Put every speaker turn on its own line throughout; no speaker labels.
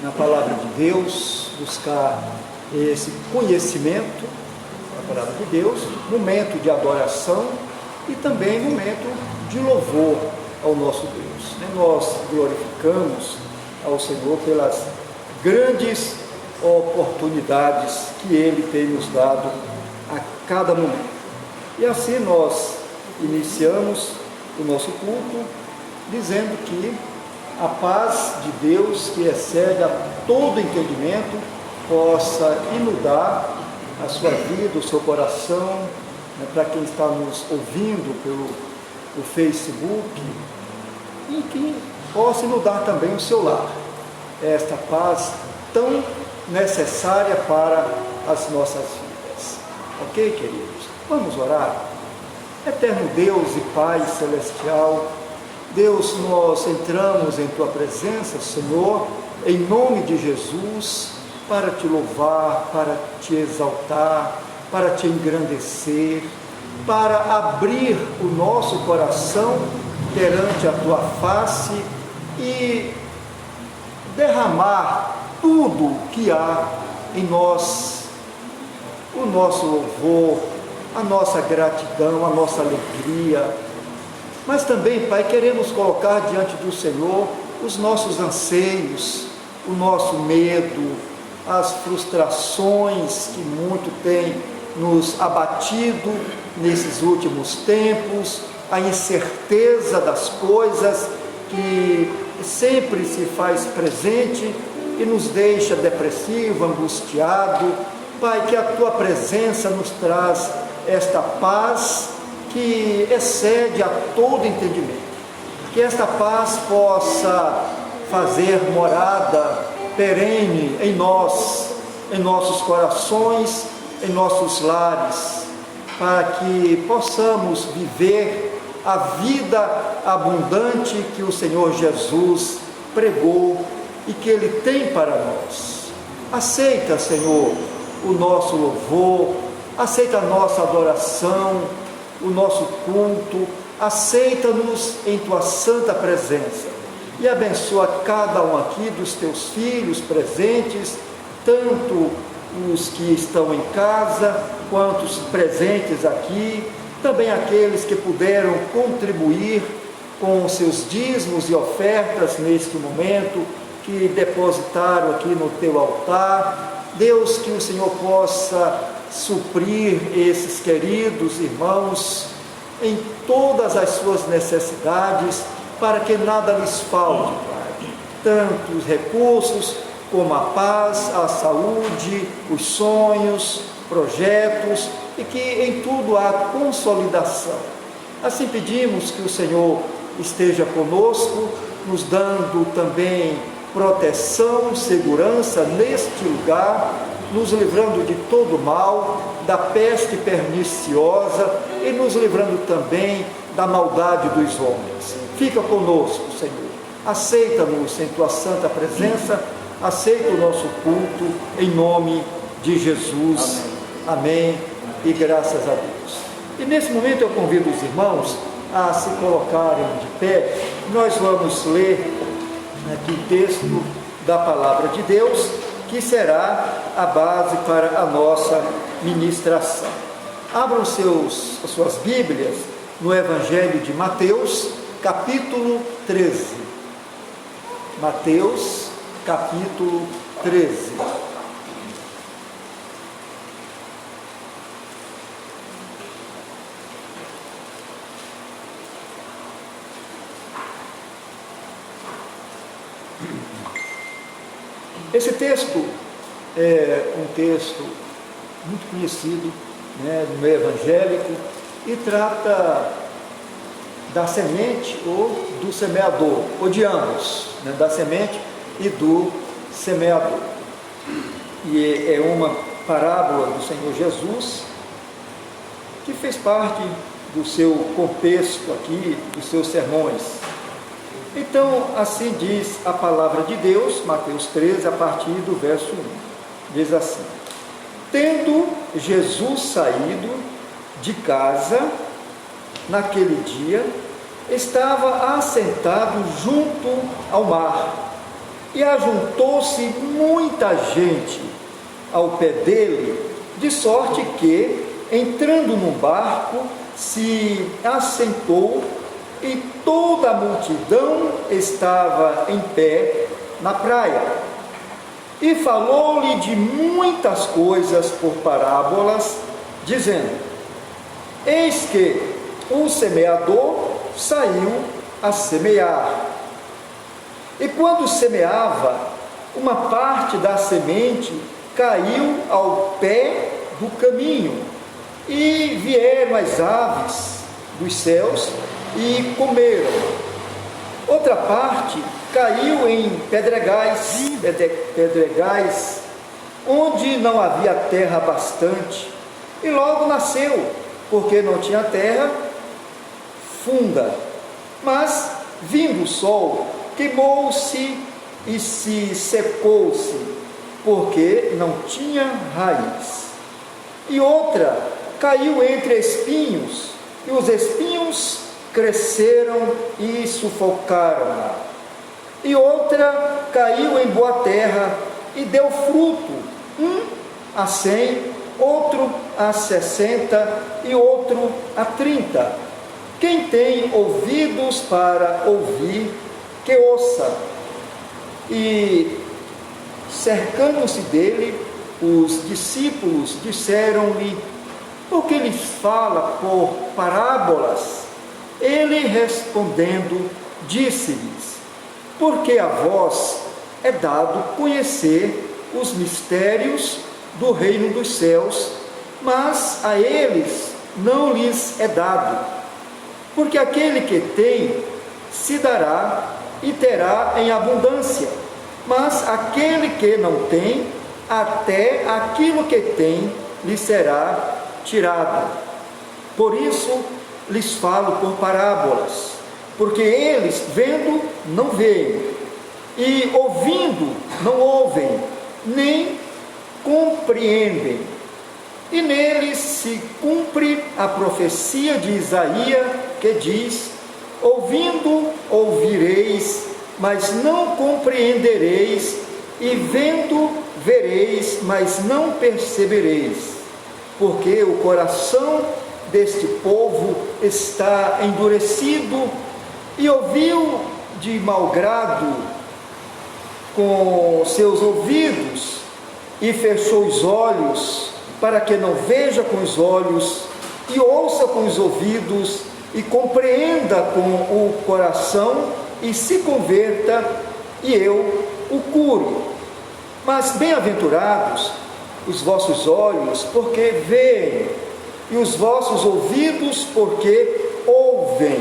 na palavra de Deus, buscar esse conhecimento da palavra de Deus, momento de adoração e também momento de louvor ao nosso Deus. Nós glorificamos ao Senhor pelas grandes oportunidades que Ele tem nos dado a cada momento. E assim nós iniciamos o nosso culto dizendo que a paz de Deus, que excede a todo entendimento, possa inundar a sua vida, o seu coração, para quem está nos ouvindo pelo Facebook, e que possa inundar também o seu lar. Esta paz tão necessária para as nossas vidas. Ok, queridos? Vamos orar? Eterno Deus e Pai Celestial, Deus, nós entramos em Tua presença, Senhor, em nome de Jesus, para Te louvar, para Te exaltar, para Te engrandecer, para abrir o nosso coração perante a Tua face e derramar tudo que há em nós, o nosso louvor, a nossa gratidão, a nossa alegria. Mas também, Pai, queremos colocar diante do Senhor os nossos anseios, o nosso medo, as frustrações que muito têm nos abatido nesses últimos tempos, a incerteza das coisas que sempre se faz presente e nos deixa depressivo, angustiado. Pai, que a Tua presença nos traz esta paz que excede a todo entendimento, que esta paz possa fazer morada perene em nós, em nossos corações, em nossos lares, para que possamos viver a vida abundante que o Senhor Jesus pregou e que Ele tem para nós. Aceita, Senhor, o nosso louvor, aceita a nossa adoração, o nosso culto, aceita-nos em Tua santa presença e abençoa cada um aqui dos Teus filhos presentes, tanto os que estão em casa, quanto os presentes aqui, também aqueles que puderam contribuir com seus dízimos e ofertas neste momento, que depositaram aqui no Teu altar. Deus, que o Senhor possa suprir esses queridos irmãos em todas as suas necessidades, para que nada lhes falte, Pai. Tanto os recursos, como a paz, a saúde, os sonhos, projetos, e que em tudo há consolidação. Assim pedimos que o Senhor esteja conosco, nos dando também proteção, segurança neste lugar, nos livrando de todo mal, da peste perniciosa e nos livrando também da maldade dos homens. Fica conosco, Senhor. Aceita-nos em Tua santa presença, aceita o nosso culto, em nome de Jesus. Amém. E graças a Deus. E nesse momento eu convido os irmãos a se colocarem de pé. Nós vamos ler aqui o texto da palavra de Deus, que será a base para a nossa ministração. Abram as suas Bíblias no Evangelho de Mateus, capítulo 13. Mateus, capítulo 13. Esse texto é um texto muito conhecido, no meio evangélico, e trata da semente ou do semeador, ou de ambos, da semente e do semeador. E é uma parábola do Senhor Jesus, que fez parte do seu contexto aqui, dos seus sermões. Então, assim diz a palavra de Deus, Mateus 13, a partir do verso 1. Diz assim: Tendo Jesus saído de casa, naquele dia, estava assentado junto ao mar, E ajuntou-se muita gente ao pé dele, de sorte que, entrando no barco, se assentou, e toda a multidão estava em pé na praia. E falou-lhe de muitas coisas por parábolas, dizendo: eis que o semeador saiu a semear. E quando semeava, uma parte da semente caiu ao pé do caminho, e vieram as aves dos céus e comeram. Outra parte caiu em pedregais, onde não havia terra bastante, e logo nasceu, porque não tinha terra funda. Mas, vindo o sol, queimou-se e se secou-se, porque não tinha raiz. E outra caiu entre espinhos, e os espinhos cresceram e sufocaram. E outra caiu em boa terra e deu fruto, um a 100, outro a 60 e outro a 30. Quem tem ouvidos para ouvir, que ouça. E, cercando-se dele, os discípulos disseram-lhe: por que lhes fala por parábolas? Ele, respondendo, disse-lhes: porque a vós é dado conhecer os mistérios do reino dos céus, mas a eles não lhes é dado. Porque aquele que tem, se dará e terá em abundância, mas aquele que não tem, até aquilo que tem lhe será tirado. Por isso lhes falo por parábolas, porque eles, vendo, não veem, e ouvindo, não ouvem, nem compreendem. E neles se cumpre a profecia de Isaías, que diz: ouvindo, ouvireis, mas não compreendereis, e vendo, vereis, mas não percebereis, porque o coração deste povo está endurecido, e ouviu de mau grado com seus ouvidos, e fechou os olhos, para que não veja com os olhos, e ouça com os ouvidos, e compreenda com o coração, e se converta, e eu o curo. Mas bem-aventurados os vossos olhos, porque veem, e os vossos ouvidos, porque ouvem.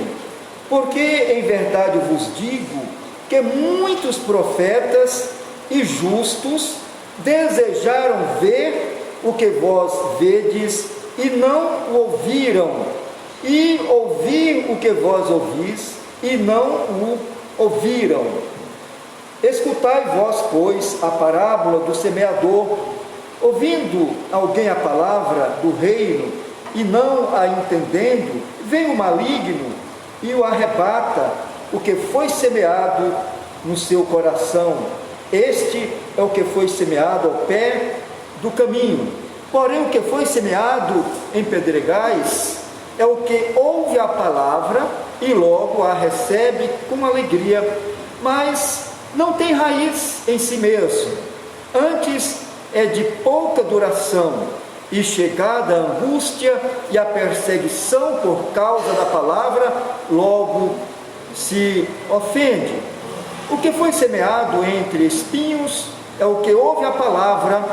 Porque em verdade vos digo que muitos profetas e justos desejaram ver o que vós vedes e não o ouviram, e ouvir o que vós ouvis e não o ouviram. Escutai vós, pois, a parábola do semeador. Ouvindo alguém a palavra do reino e não a entendendo, vem o maligno e o arrebata o que foi semeado no seu coração. Este é o que foi semeado ao pé do caminho. Porém, o que foi semeado em pedregais é o que ouve a palavra e logo a recebe com alegria, mas não tem raiz em si mesmo. Antes é de pouca duração, e chegada a angústia e a perseguição por causa da palavra, logo se ofende. O que foi semeado entre espinhos é o que ouve a palavra,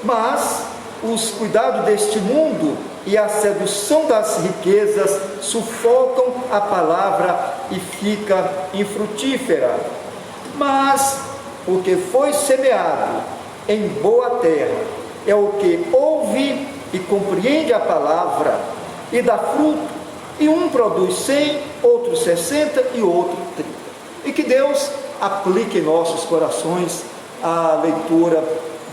mas os cuidados deste mundo e a sedução das riquezas sufocam a palavra e fica infrutífera. Mas o que foi semeado em boa terra é o que ouve e compreende a palavra e dá fruto, e um produz 100, outro 60 e outro 30. E que Deus aplique em nossos corações a leitura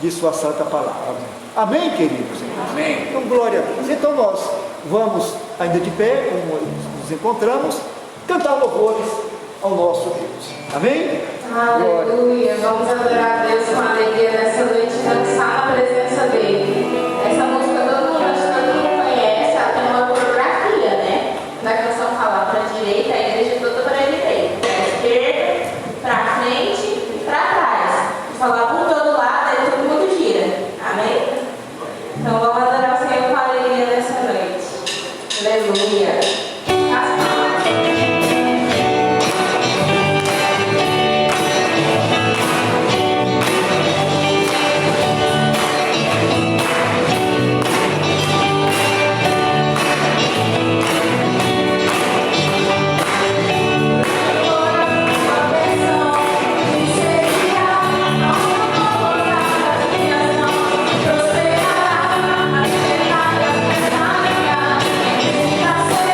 de sua santa palavra. Amém, queridos?
Amém.
Então, glória a Deus. Então nós vamos, ainda de pé, como nos encontramos, cantar louvores ao nosso Deus. Amém?
Aleluia. Vamos adorar a Deus com alegria nessa noite, dançar na presença dele. Essa música todo mundo conhece, ela tem uma coreografia, né? Na canção fala para a direita, a igreja toda para a direita, para a esquerda, para a frente e para trás. E falar por todo lado, aí todo mundo gira. Amém? Então vamos adorar o Senhor com alegria nessa noite. Aleluia. Você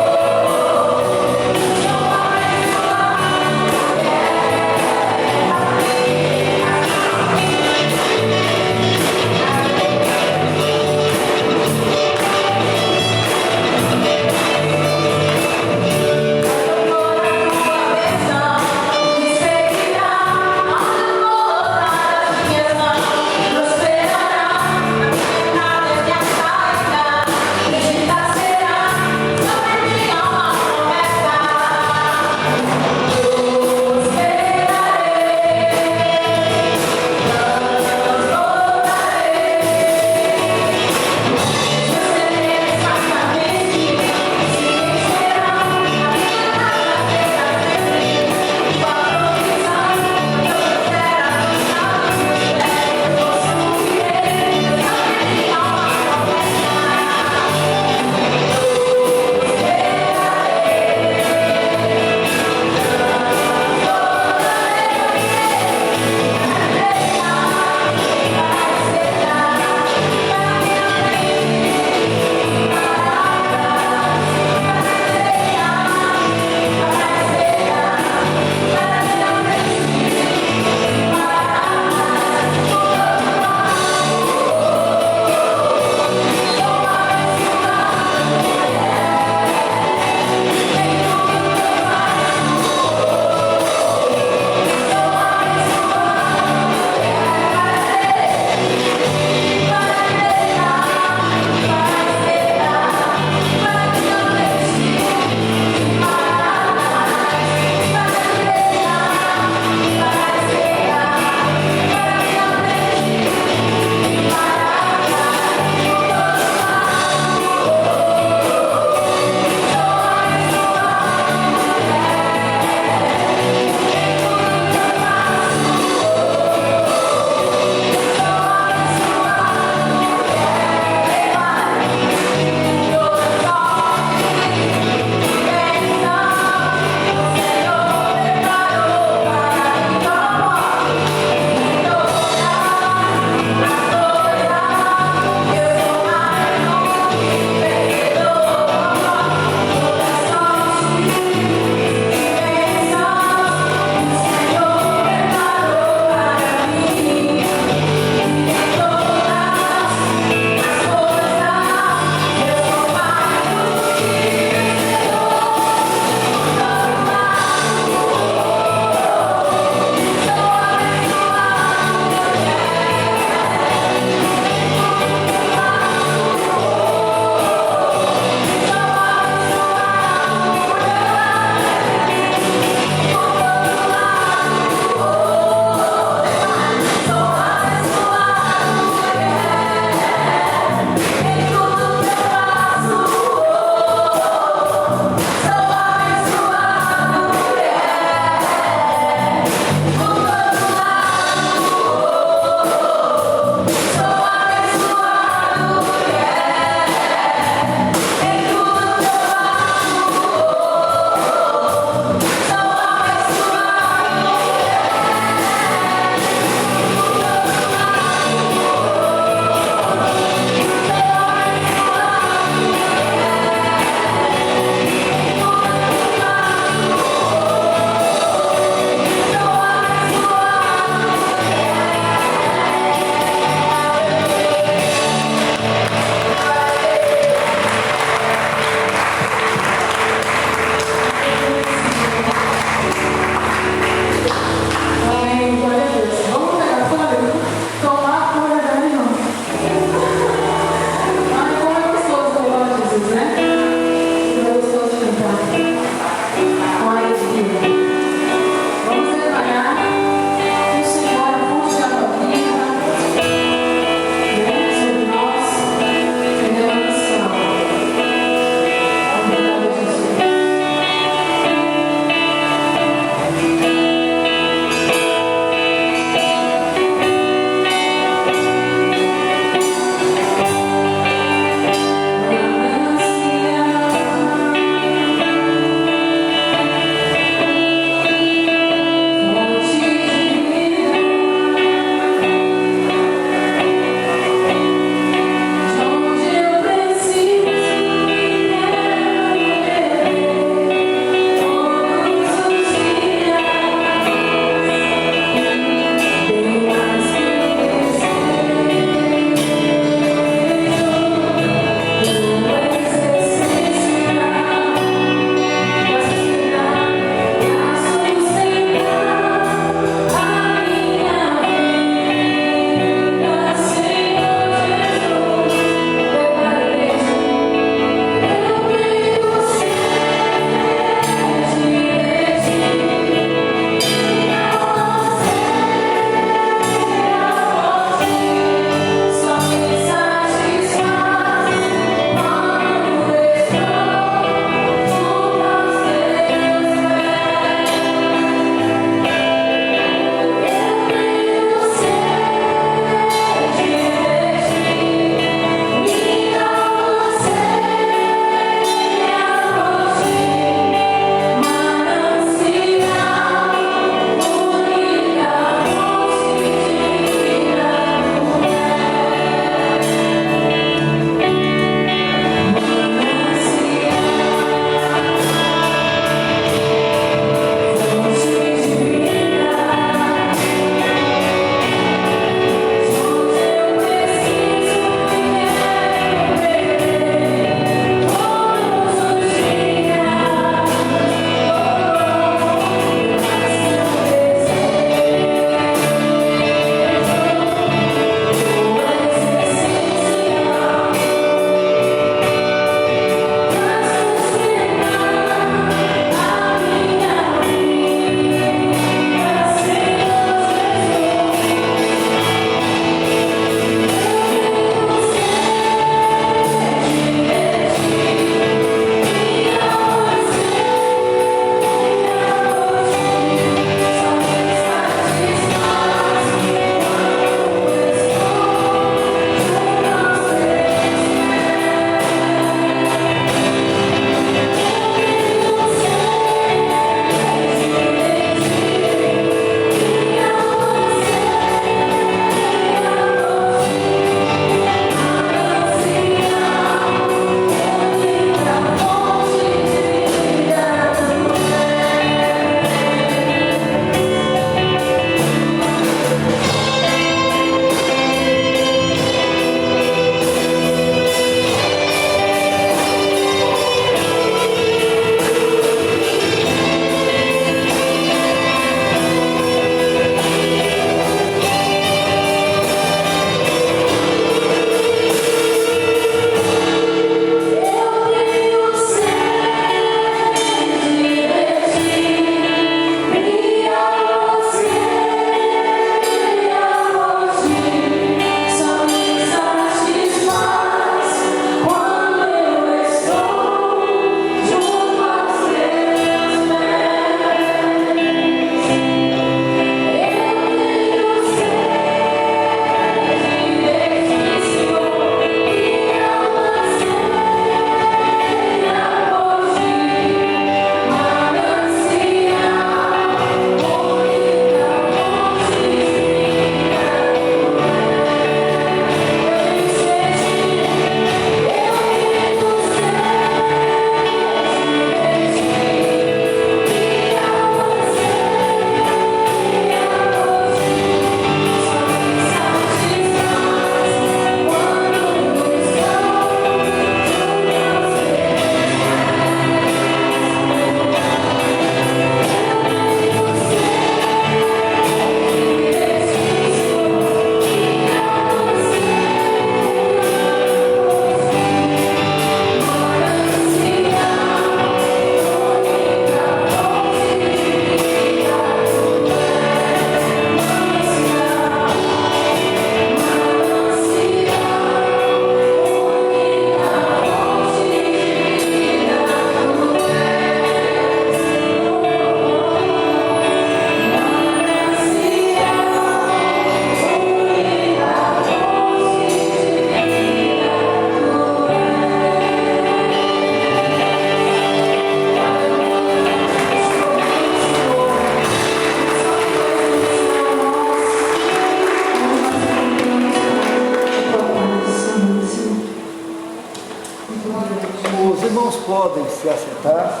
se assentar.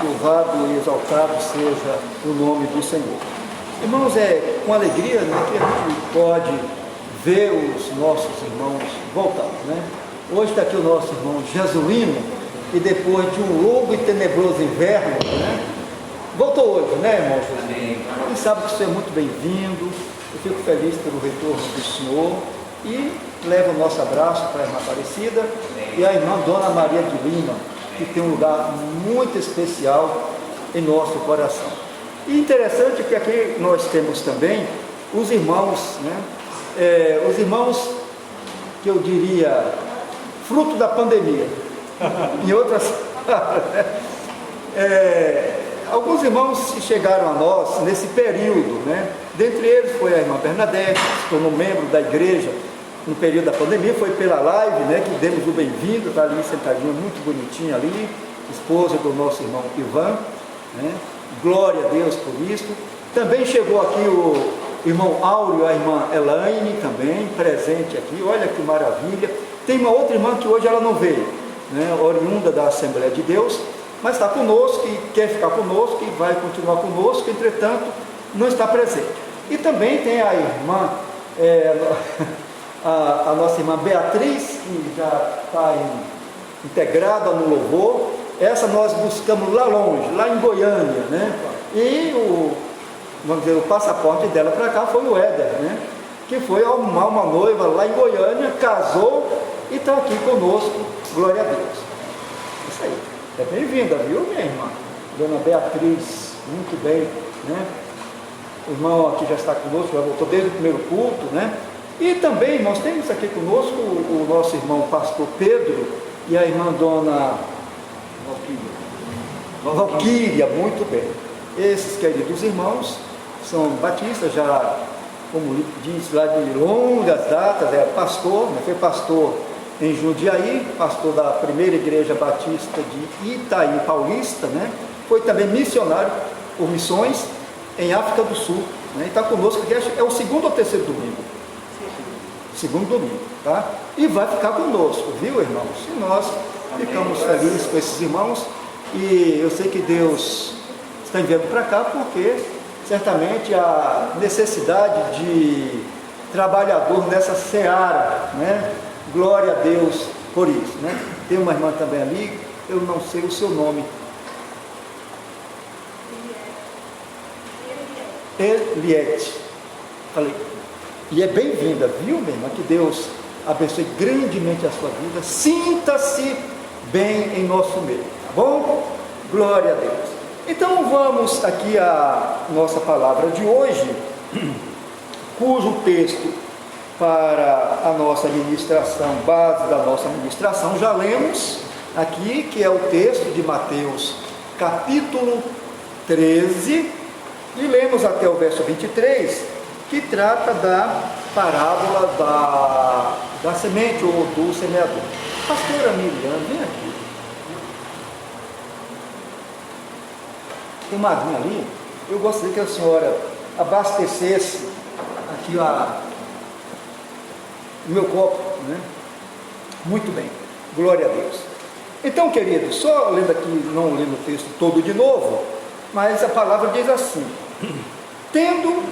Louvado e exaltado seja o nome do Senhor. Irmãos, é com alegria, né, que a gente pode ver os nossos irmãos voltar, né? Hoje está aqui o nosso irmão Jesuíno, e depois de um longo e tenebroso inverno, né, voltou hoje, né, irmão Jesuíno? Quem sabe que você é muito bem-vindo. Eu fico feliz pelo retorno do Senhor e levo o nosso abraço para a irmã Aparecida e a irmã Dona Maria de Lima, que tem um lugar muito especial em nosso coração. E interessante que aqui nós temos também os irmãos, né? Os irmãos que eu diria fruto da pandemia, em outras alguns irmãos que chegaram a nós nesse período, né? Dentre eles foi a irmã Bernadette, que se tornou membro da igreja no período da pandemia, foi pela live, né, que demos o bem-vindo, está ali sentadinha, muito bonitinha ali, esposa do nosso irmão Ivan, né? Glória a Deus por isso. Também chegou aqui o irmão Áureo, a irmã Elaine também, presente aqui, olha que maravilha. Tem uma outra irmã que hoje ela não veio, né, oriunda da Assembleia de Deus, mas está conosco e quer ficar conosco e vai continuar conosco, entretanto, não está presente. E também tem a irmã, a nossa irmã Beatriz, que já está integrada no louvor. Essa nós buscamos lá longe, lá em Goiânia, né? E vamos dizer, o passaporte dela para cá foi o Éder, né? Que foi arrumar uma noiva lá em Goiânia, casou e está aqui conosco, glória a Deus. Isso aí, é bem-vinda, viu, minha irmã? Dona Beatriz, muito bem, né? O irmão aqui já está conosco, já voltou desde o primeiro culto, né? E também nós temos aqui conosco o nosso irmão pastor Pedro e a irmã Dona Valquíria, muito bem. Esses queridos irmãos são batistas, já, como diz lá de longas datas, pastor, né? Foi pastor em Jundiaí, pastor da primeira igreja batista de Itaí Paulista, né? Foi também missionário por missões em África do Sul, né? E está conosco aqui, é o segundo ou terceiro domingo? Segundo domingo, tá? E vai ficar conosco, viu, irmãos? E nós ficamos felizes com esses irmãos, e eu sei que Deus está enviando para cá porque certamente a necessidade de trabalhador nessa seara, né? Glória a Deus por isso, né? Tem uma irmã também ali, eu não sei o seu nome. Eliette. Falei. E é bem-vinda, viu, minha irmã? Que Deus abençoe grandemente a sua vida. Sinta-se bem em nosso meio, tá bom? Glória a Deus. Então vamos aqui à nossa palavra de hoje, cujo texto para a nossa ministração, base da nossa ministração, já lemos aqui, que é o texto de Mateus, capítulo 13, e lemos até o verso 23, que trata da parábola da semente ou do semeador. Pastora Miriam, vem aqui. Tem uma aguinha ali. Eu gostaria que a senhora abastecesse aqui o meu copo, né? Muito bem, glória a Deus. Então, queridos, só lendo aqui, não lendo o texto todo de novo, mas a palavra diz assim: tendo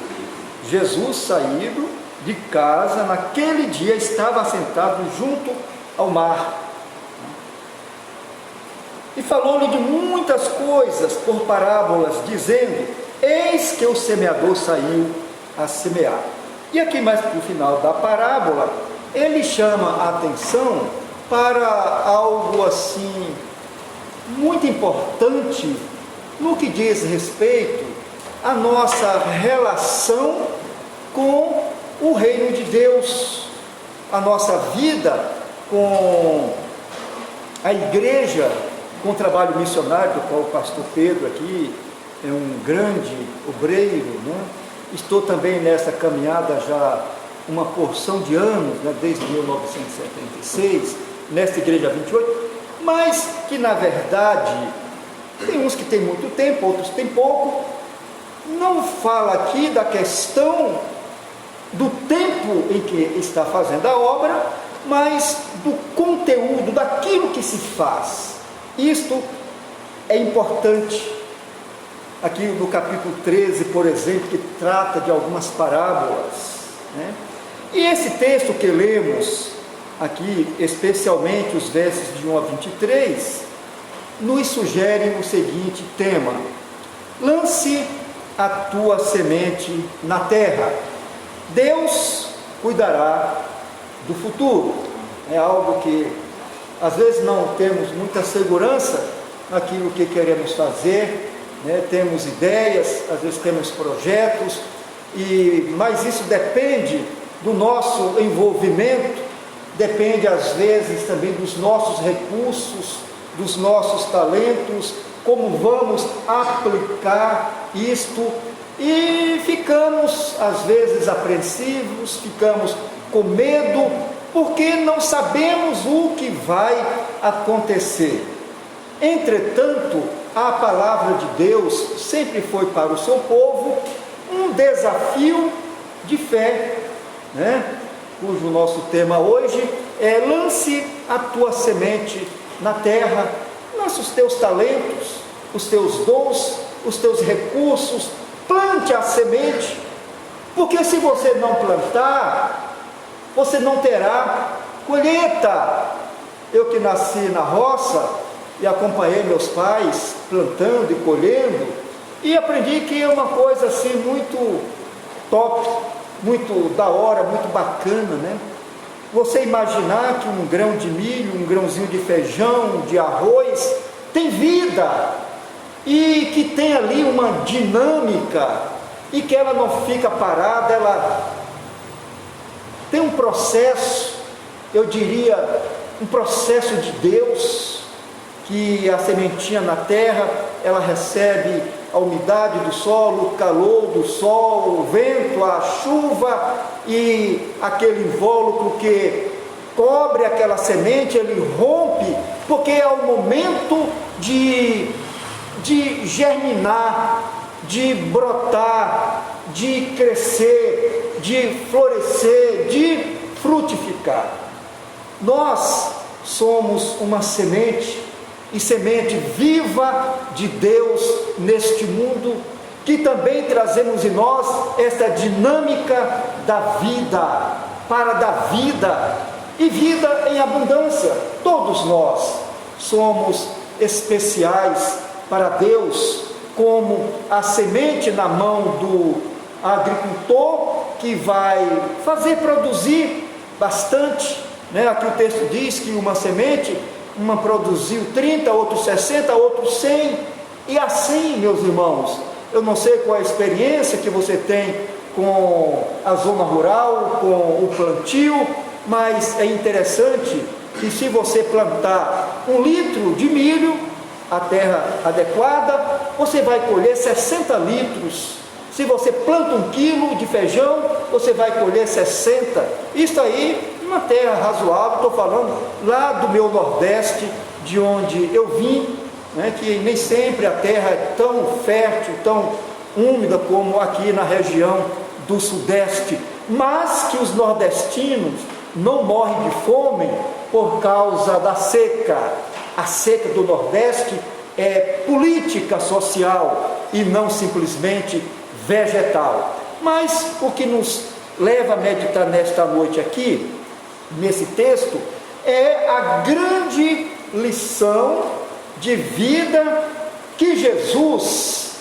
Jesus saído de casa, naquele dia estava sentado junto ao mar, e falou-lhe de muitas coisas por parábolas, dizendo: eis que o semeador saiu a semear. E aqui mais para o final da parábola, ele chama a atenção para algo assim muito importante no que diz respeito à nossa relação com o reino de Deus, a nossa vida com a igreja, com o trabalho missionário, do qual o pastor Pedro aqui é um grande obreiro, né? Estou também nessa caminhada já uma porção de anos, né? Desde 1976, nesta igreja 28, mas que na verdade, tem uns que têm muito tempo, outros têm pouco. Não fala aqui da questão do tempo em que está fazendo a obra, mas do conteúdo, daquilo que se faz. Isto é importante. Aqui no capítulo 13, por exemplo, que trata de algumas parábolas, né? E esse texto que lemos aqui, especialmente os versos de 1 a 23, nos sugere o seguinte tema: lance a tua semente na terra, Deus cuidará do futuro. É algo que às vezes não temos muita segurança naquilo que queremos fazer, né? Temos ideias, às vezes temos projetos, mas isso depende do nosso envolvimento, depende às vezes também dos nossos recursos, dos nossos talentos, como vamos aplicar isto, e ficamos às vezes apreensivos, ficamos com medo, porque não sabemos o que vai acontecer. Entretanto, a palavra de Deus sempre foi para o seu povo um desafio de fé, né? Cujo nosso tema hoje é: lance a tua semente na terra. Lance os teus talentos, os teus dons, os teus recursos, plante a semente, porque se você não plantar, você não terá colheita. Eu que nasci na roça e acompanhei meus pais plantando e colhendo, e aprendi que é uma coisa assim muito top, muito da hora, muito bacana, né? Você imaginar que um grão de milho, um grãozinho de feijão, de arroz, tem vida, e que tem ali uma dinâmica, e que ela não fica parada, ela tem um processo, eu diria, um processo de Deus, que a sementinha na terra, ela recebe a umidade do solo, o calor do sol, o vento, a chuva, e aquele invólucro que cobre aquela semente, ele rompe, porque é o momento de germinar, de brotar, de crescer, de florescer, de frutificar. Nós somos uma semente, e semente viva de Deus neste mundo, que também trazemos em nós esta dinâmica da vida, para dar vida, e vida em abundância. Todos nós somos especiais para Deus, como a semente na mão do agricultor, que vai fazer produzir bastante, né? Aqui o texto diz que uma semente, uma produziu 30, outro 60, outro 100, e assim, meus irmãos, eu não sei qual a experiência que você tem com a zona rural, com o plantio, mas é interessante que se você plantar 1 litro de milho, a terra adequada, você vai colher 60 litros. Se você planta 1 quilo de feijão, você vai colher 60. Isso aí, uma terra razoável. Estou falando lá do meu Nordeste, de onde eu vim, né, que nem sempre a terra é tão fértil, tão úmida como aqui na região do Sudeste, mas que os nordestinos não morrem de fome por causa da seca. A seca do Nordeste é política social e não simplesmente vegetal. Mas o que nos leva a meditar nesta noite aqui, nesse texto, é a grande lição de vida que Jesus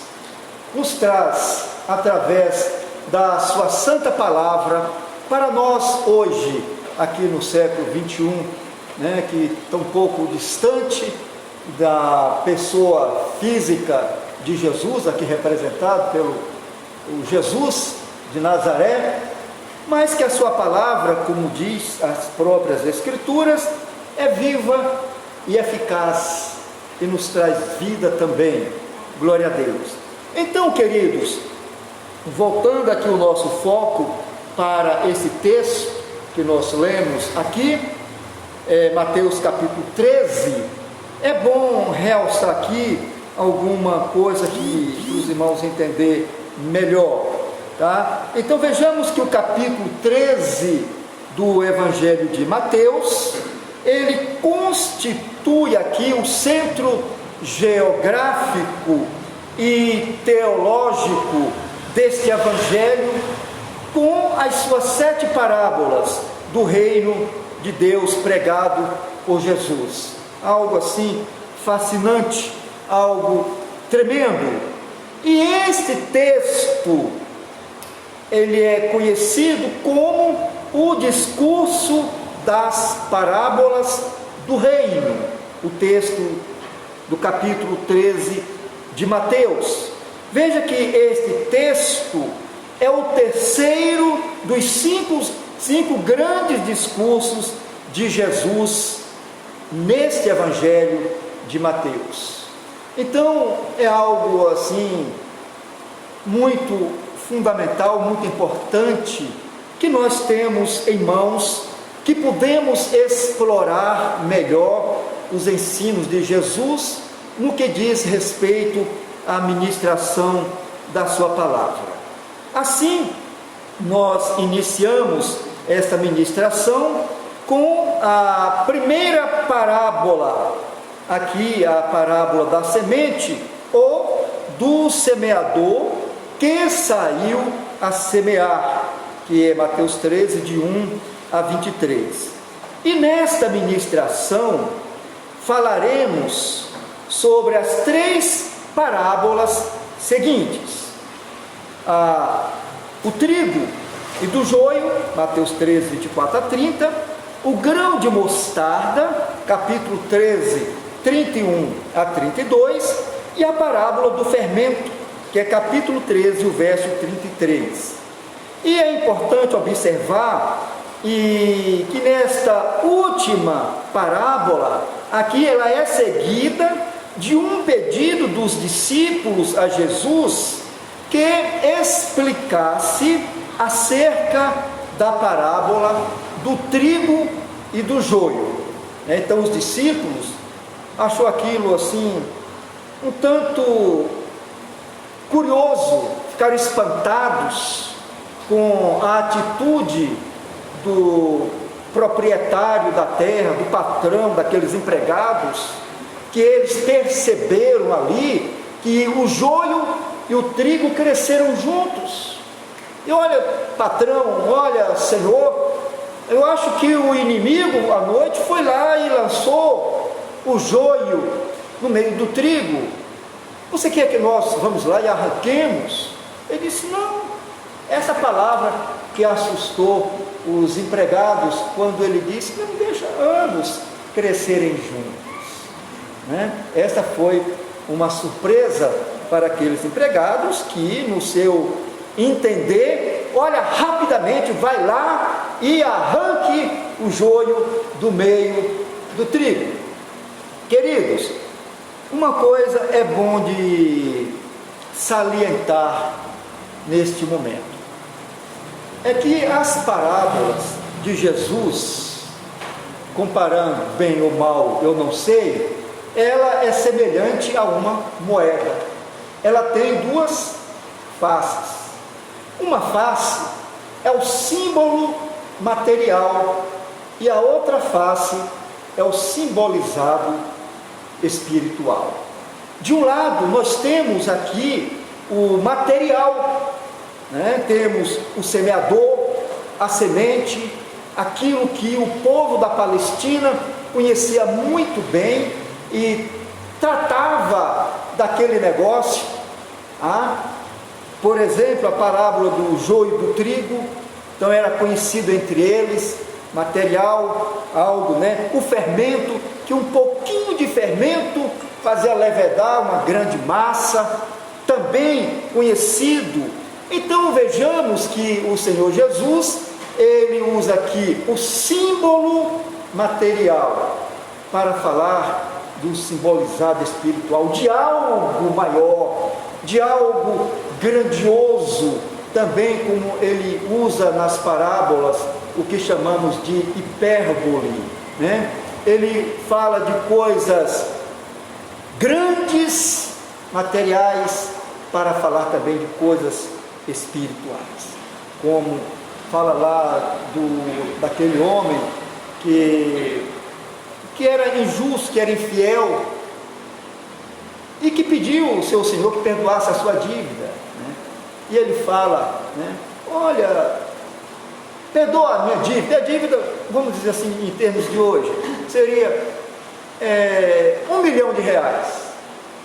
nos traz através da sua santa palavra para nós hoje, aqui no século 21, né, que está um pouco distante da pessoa física de Jesus, aqui representado pelo o Jesus de Nazaré, mas que a sua palavra, como diz as próprias Escrituras, é viva e eficaz e nos traz vida também. Glória a Deus. Então, queridos, voltando aqui o nosso foco para esse texto que nós lemos aqui, Mateus capítulo 13, é bom realçar aqui alguma coisa que os irmãos entender melhor, tá? Então vejamos que o capítulo 13 do Evangelho de Mateus ele constitui aqui o centro geográfico e teológico deste evangelho, com as suas 7 parábolas do reino de Deus pregado por Jesus. Algo assim fascinante, algo tremendo. E este texto, ele é conhecido como o discurso das parábolas do reino, o texto do capítulo 13 de Mateus. Veja que este texto é o terceiro dos cinco grandes discursos de Jesus neste evangelho de Mateus. Então é algo assim muito fundamental, muito importante, que nós temos em mãos, que podemos explorar melhor os ensinos de Jesus no que diz respeito à ministração da sua palavra. Assim, nós iniciamos esta ministração com a primeira parábola, aqui a parábola da semente, ou do semeador que saiu a semear, que é Mateus 13, de 1 a 23. E nesta ministração falaremos sobre as 3 parábolas seguintes: o trigo e do joio, Mateus 13, 24 a 30, o grão de mostarda, capítulo 13, 31 a 32, e a parábola do fermento, que é capítulo 13, o verso 33. E é importante observar que nesta última parábola, aqui ela é seguida de um pedido dos discípulos a Jesus que explicasse acerca da parábola do trigo e do joio. Então os discípulos achou aquilo assim um tanto curioso, ficaram espantados com a atitude do proprietário da terra, do patrão, daqueles empregados, que eles perceberam ali que o joio e o trigo cresceram juntos. E olha, patrão, olha, senhor, eu acho que o inimigo à noite foi lá e lançou o joio no meio do trigo. Você quer que nós vamos lá e arranquemos? Ele disse: não. Essa palavra que assustou os empregados quando ele disse: não deixa ambos crescerem juntos, né? Essa foi uma surpresa para aqueles empregados que, no seu entender, olha, rapidamente vai lá e arranque o joio do meio do trigo. Queridos, uma coisa é bom de salientar neste momento, é que as parábolas de Jesus, comparando bem ou mal, eu não sei, ela é semelhante a uma moeda. Ela tem 2 faces. Uma face é o símbolo material e a outra face é o simbolizado espiritual. De um lado, nós temos aqui o material, né? Temos o semeador, a semente, aquilo que o povo da Palestina conhecia muito bem e tratava daquele negócio. Por exemplo, a parábola do joio e do trigo, então era conhecido entre eles, material, algo, né? O fermento, que um pouquinho de fermento fazia levedar uma grande massa, também conhecido. Então vejamos que o Senhor Jesus, ele usa aqui o símbolo material para falar do simbolizado espiritual, de algo maior, de algo grandioso, também como ele usa nas parábolas o que chamamos de hipérbole, né? Ele fala de coisas grandes, materiais, para falar também de coisas espirituais, como fala lá daquele homem que que era injusto, que era infiel, e que pediu o seu senhor que perdoasse a sua dívida, né? E ele fala, né, olha, perdoa a minha dívida. A dívida, vamos dizer assim, em termos de hoje, seria R$1 milhão.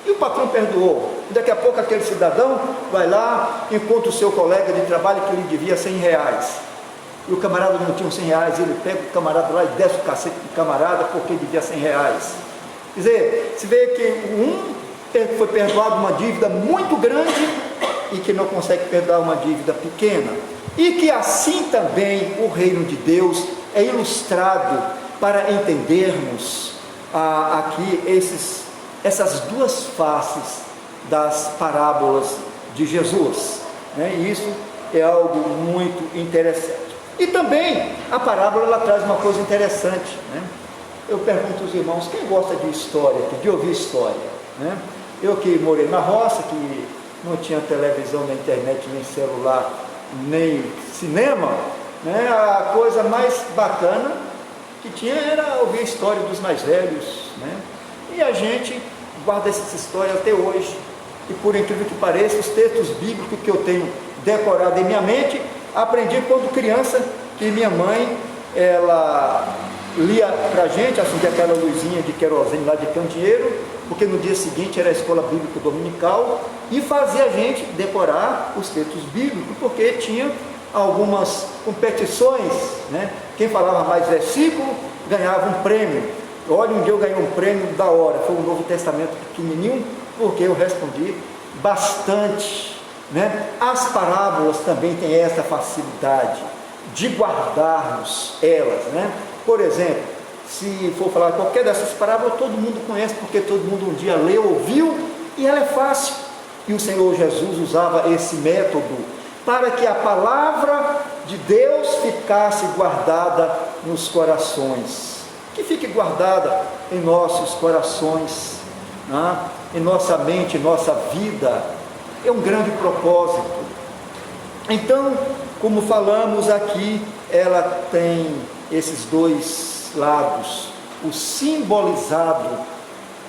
E o patrão perdoou. Daqui a pouco aquele cidadão vai lá, encontra o seu colega de trabalho que lhe devia R$100. E o camarada não tinha R$100, ele pega o camarada lá e desce o cacete do camarada porque devia R$100. Quer dizer, se vê que foi perdoado uma dívida muito grande e que não consegue perdoar uma dívida pequena. E que assim também o reino de Deus é ilustrado para entendermos aqui essas duas faces das parábolas de Jesus, né? E isso é algo muito interessante. E também a parábola ela traz uma coisa interessante, né? Eu pergunto aos irmãos, quem gosta de história, de ouvir história, né? Eu que morei na roça, que não tinha televisão, nem internet, nem celular, nem cinema, né? A coisa mais bacana que tinha era ouvir a história dos mais velhos, né? E a gente guarda essas histórias até hoje. E por incrível que pareça, os textos bíblicos que eu tenho decorado em minha mente, aprendi quando criança, que minha mãe, ela lia para a gente, acendia aquela luzinha de querosene lá de candeeiro, porque no dia seguinte era a escola bíblica dominical, e fazia a gente decorar os textos bíblicos, porque tinha algumas competições, né? Quem falava mais versículo ganhava um prêmio. Olha, um dia eu ganhei um prêmio da hora, foi o Novo Testamento pequenininho, porque eu respondi bastante, né? As parábolas também têm essa facilidade de guardarmos elas, né? Por exemplo, se for falar qualquer dessas parábolas, todo mundo conhece, porque todo mundo um dia leu, ouviu, e ela é fácil. E o Senhor Jesus usava esse método para que a palavra de Deus ficasse guardada nos corações, que fique guardada em nossos corações, né? Em nossa mente, em nossa vida. É um grande propósito. Então, como falamos aqui, ela tem esses dois lados, o simbolizado,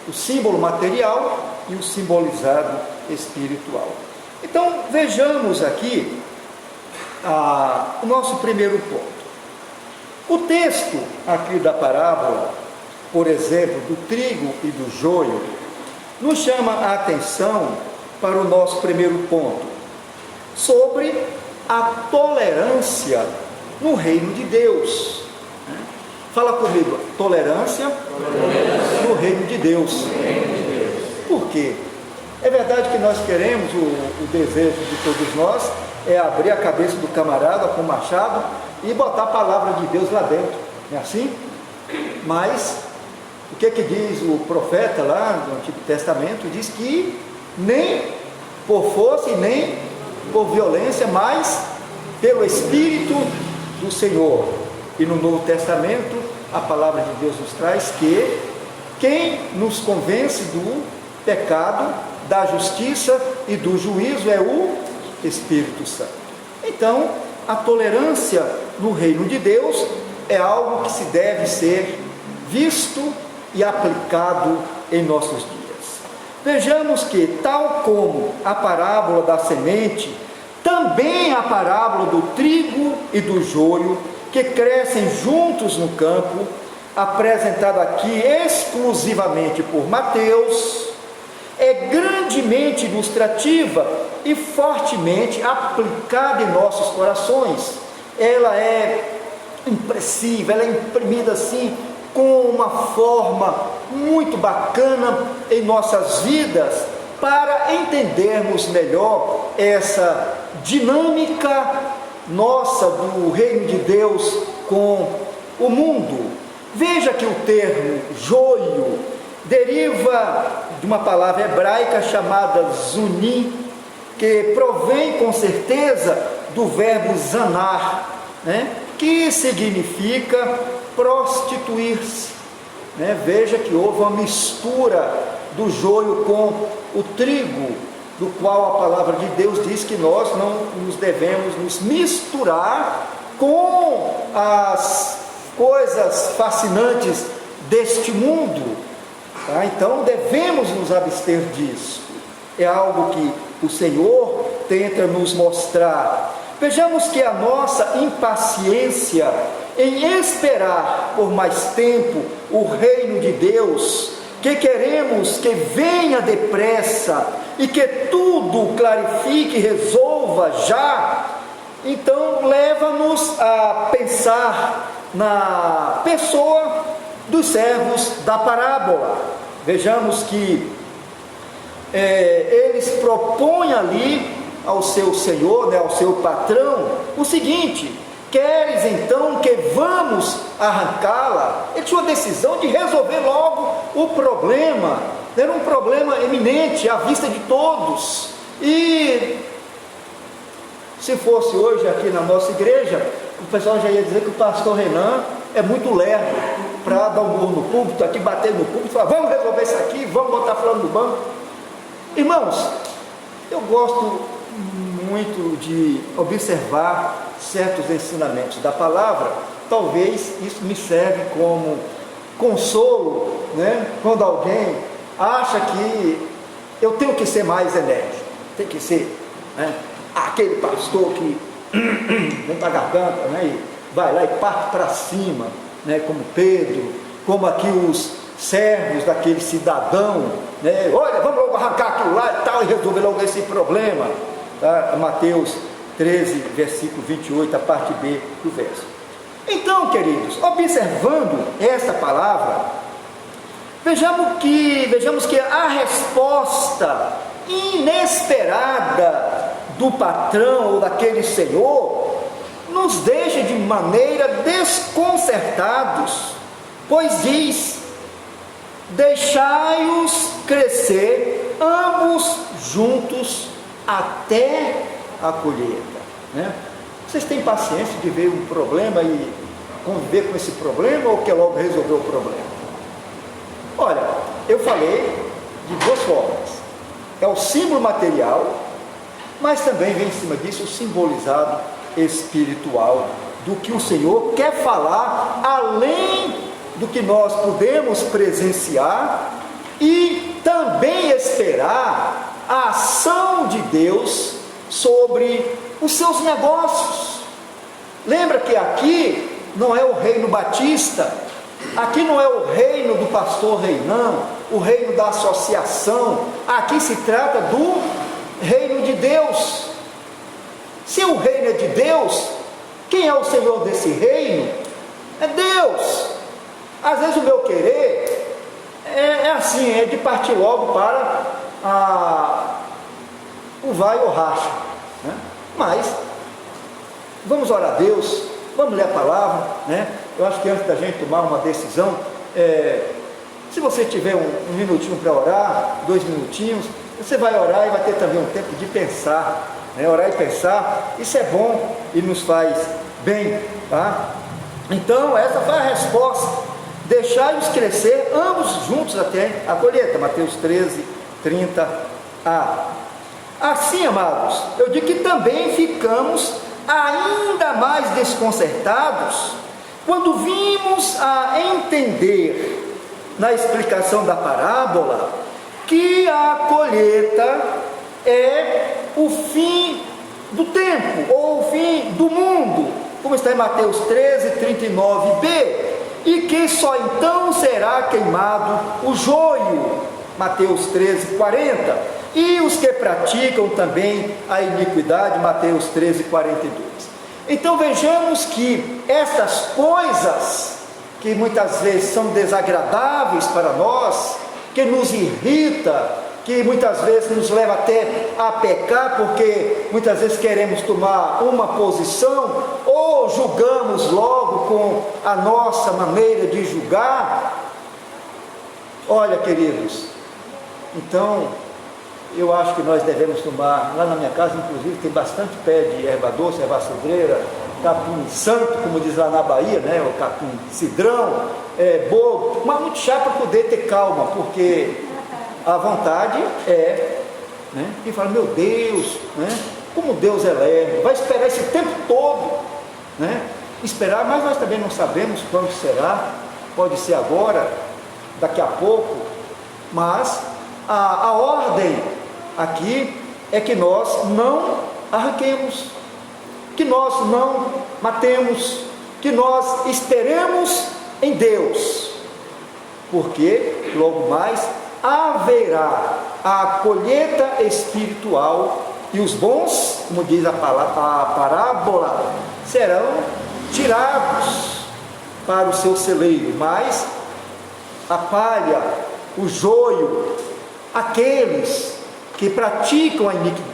o símbolo material e o simbolizado espiritual. Então vejamos aqui o nosso primeiro ponto. O texto aqui da parábola, por exemplo, do trigo e do joio, nos chama a atenção para o nosso primeiro ponto, sobre a tolerância no reino de Deus. Fala comigo, tolerância no reino de Deus. Por quê? É verdade que nós queremos, o desejo de todos nós é abrir a cabeça do camarada com o machado e botar a palavra de Deus lá dentro, não é assim? Mas o que diz o profeta lá no Antigo Testamento? Diz que nem por força e nem por violência, mas pelo Espírito do Senhor. E no Novo Testamento a palavra de Deus nos traz que quem nos convence do pecado, da justiça e do juízo é o Espírito Santo. Então, a tolerância no reino de Deus é algo que se deve ser visto e aplicado em nossos dias. Vejamos que, tal como a parábola da semente, também a parábola do trigo e do joio, que crescem juntos no campo, apresentada aqui exclusivamente por Mateus, é grandemente ilustrativa e fortemente aplicada em nossos corações. Ela é impressiva, ela é imprimida assim com uma forma muito bacana em nossas vidas, para entendermos melhor essa dinâmica nossa do reino de Deus com o mundo. Veja que o termo joio deriva de uma palavra hebraica chamada zunim, que provém com certeza do verbo zanar, né? Que significa prostituir-se, né? Veja que houve uma mistura do joio com o trigo, do qual a palavra de Deus diz que nós não nos devemos nos misturar com as coisas fascinantes deste mundo, tá? Então devemos nos abster disso. É algo que o Senhor tenta nos mostrar. Vejamos que a nossa impaciência em esperar por mais tempo o reino de Deus, que queremos que venha depressa e que tudo clarifique e resolva já, então leva-nos a pensar na pessoa dos servos da parábola. Vejamos que eles propõem ali ao seu senhor, ao seu patrão, o seguinte: queres então que vamos arrancá-la? Ele tinha uma decisão de resolver logo o problema. Era um problema eminente à vista de todos. E se fosse hoje aqui na nossa igreja, o pessoal já ia dizer que o pastor Renan é muito lerdo para dar um murro no púlpito, aqui bater no púlpito, falar: vamos resolver isso aqui, vamos botar fulano no banco. Irmãos, eu gosto muito de observar certos ensinamentos da palavra. Talvez isso me serve como consolo, quando alguém acha que eu tenho que ser mais enérgico, tem que ser aquele pastor que vem para a garganta, e vai lá e parte para cima, como Pedro, como aqui os servos daquele cidadão, olha, vamos logo arrancar aquilo lá e tal, e resolver logo esse problema, tá? Mateus 13, versículo 28, a parte B do verso. Então, queridos, observando esta palavra, vejamos que a resposta inesperada do patrão ou daquele senhor nos deixa de maneira desconcertados, pois diz: deixai-os crescer ambos juntos até a colheita. Vocês têm paciência de ver um problema e conviver com esse problema, ou quer logo resolver o problema? Olha, eu falei de duas formas: é o símbolo material, mas também vem em cima disso o simbolizado espiritual, do que o Senhor quer falar além do que nós podemos presenciar, e também esperar a ação de Deus sobre os seus negócios. Lembra que aqui não é o reino batista, aqui não é o reino do pastor Renan, o reino da associação, aqui se trata do reino de Deus. Se o reino é de Deus, quem é o Senhor desse reino? É Deus. Às vezes o meu querer é assim, é de partir logo para o vai ou racha, mas vamos orar a Deus, vamos ler a palavra, Eu acho que antes da gente tomar uma decisão, se você tiver um minutinho para orar, 2 minutinhos, você vai orar e vai ter também um tempo de pensar, orar e pensar, isso é bom e nos faz bem, tá? Então essa foi a resposta: deixai-os crescer ambos juntos até a colheita. Mateus 13, 30a. Assim, amados, eu digo que também ficamos ainda mais desconcertados quando vimos a entender na explicação da parábola que a colheita é o fim do tempo, ou o fim do mundo, como está em Mateus 13, 39b, e que só então será queimado o joio, Mateus 13, 40, e os que praticam também a iniquidade, Mateus 13, 42. Então vejamos que essas coisas que muitas vezes são desagradáveis para nós, que nos irrita, que muitas vezes nos leva até a pecar, porque muitas vezes queremos tomar uma posição, ou julgamos logo com a nossa maneira de julgar. Olha, queridos, então eu acho que nós devemos tomar, lá na minha casa inclusive tem bastante pé de erva doce, erva cidreira, capim santo, como diz lá na Bahia, o capim cidrão, bolo, mas muito chá para poder ter calma, porque a vontade e fala: meu Deus, como Deus é lerdo, vai esperar esse tempo todo, esperar, mas nós também não sabemos quando será. pode ser agora, daqui a pouco, mas a ordem aqui é que nós não arranquemos, que nós não matemos, que nós esperemos em Deus, porque logo mais haverá a colheita espiritual e os bons, como diz a parábola, serão tirados para o seu celeiro, mas a palha, o joio, aqueles que praticam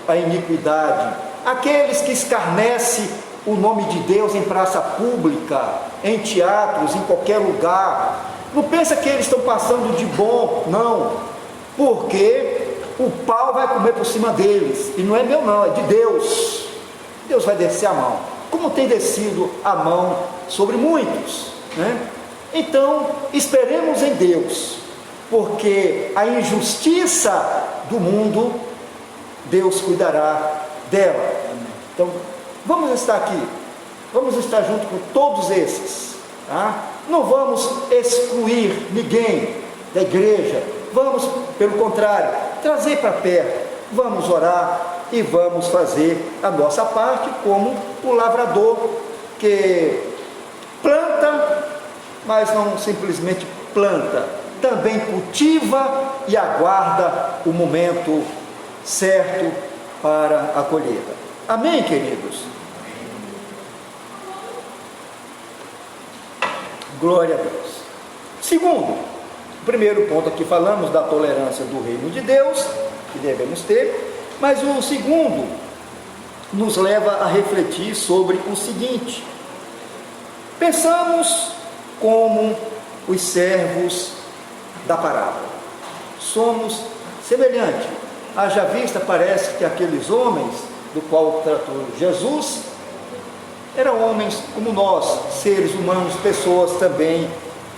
a iniquidade, aqueles que escarnecem o nome de Deus em praça pública, em teatros, em qualquer lugar, não pensa que eles estão passando de bom, não, porque o pau vai comer por cima deles, e não é meu não, é de Deus. Deus vai descer a mão, como tem descido a mão sobre muitos, né? Então, esperemos em Deus, porque a injustiça do mundo, Deus cuidará dela. Então, vamos estar aqui, vamos estar junto com todos esses, tá? Não vamos excluir ninguém da igreja, vamos, pelo contrário, trazer para perto, vamos orar e vamos fazer a nossa parte, como o lavrador que planta, mas não simplesmente planta, também cultiva e aguarda o momento certo para a colheita. Amém, queridos? Glória a Deus. Segundo, o primeiro ponto aqui falamos da tolerância do reino de Deus, que devemos ter, mas o segundo nos leva a refletir sobre o seguinte: pensamos como os servos da parábola, somos semelhantes. Haja vista, parece que aqueles homens do qual tratou Jesus eram homens como nós, seres humanos, pessoas também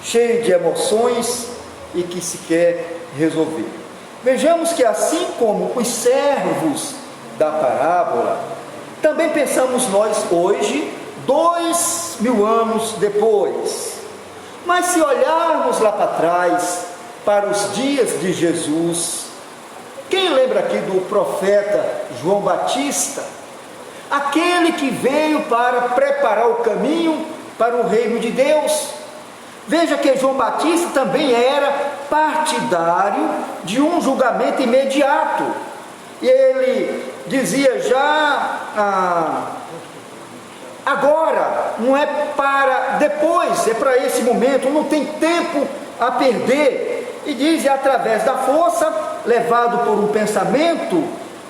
cheias de emoções e que se quer resolver. Vejamos que assim como os servos da parábola, também pensamos nós hoje, 2000 anos depois. Mas se olharmos lá para trás, para os dias de Jesus, quem lembra aqui do profeta João Batista? Aquele que veio para preparar o caminho para o reino de Deus. Veja que João Batista também era partidário de um julgamento imediato. E ele dizia já, agora, não é para depois, é para esse momento, não tem tempo a perder. E diz, através da força, levado por um pensamento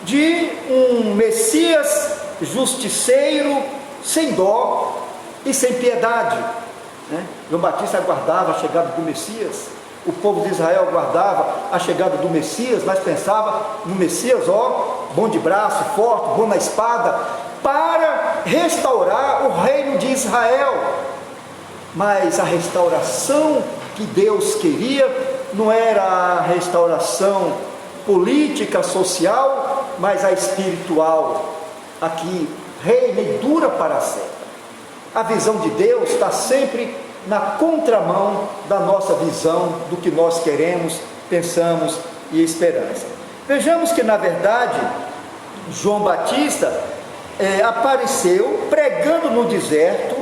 de um Messias justiceiro, sem dó e sem piedade, né? João Batista aguardava a chegada do Messias, o povo de Israel aguardava a chegada do Messias, mas pensava no Messias, bom de braço, forte, bom na espada, para restaurar o reino de Israel. Mas a restauração que Deus queria não era a restauração política, social, mas a espiritual, aqui reina e dura para sempre. A visão de Deus está sempre na contramão da nossa visão, do que nós queremos, pensamos e esperamos. Vejamos que na verdade João Batista apareceu pregando no deserto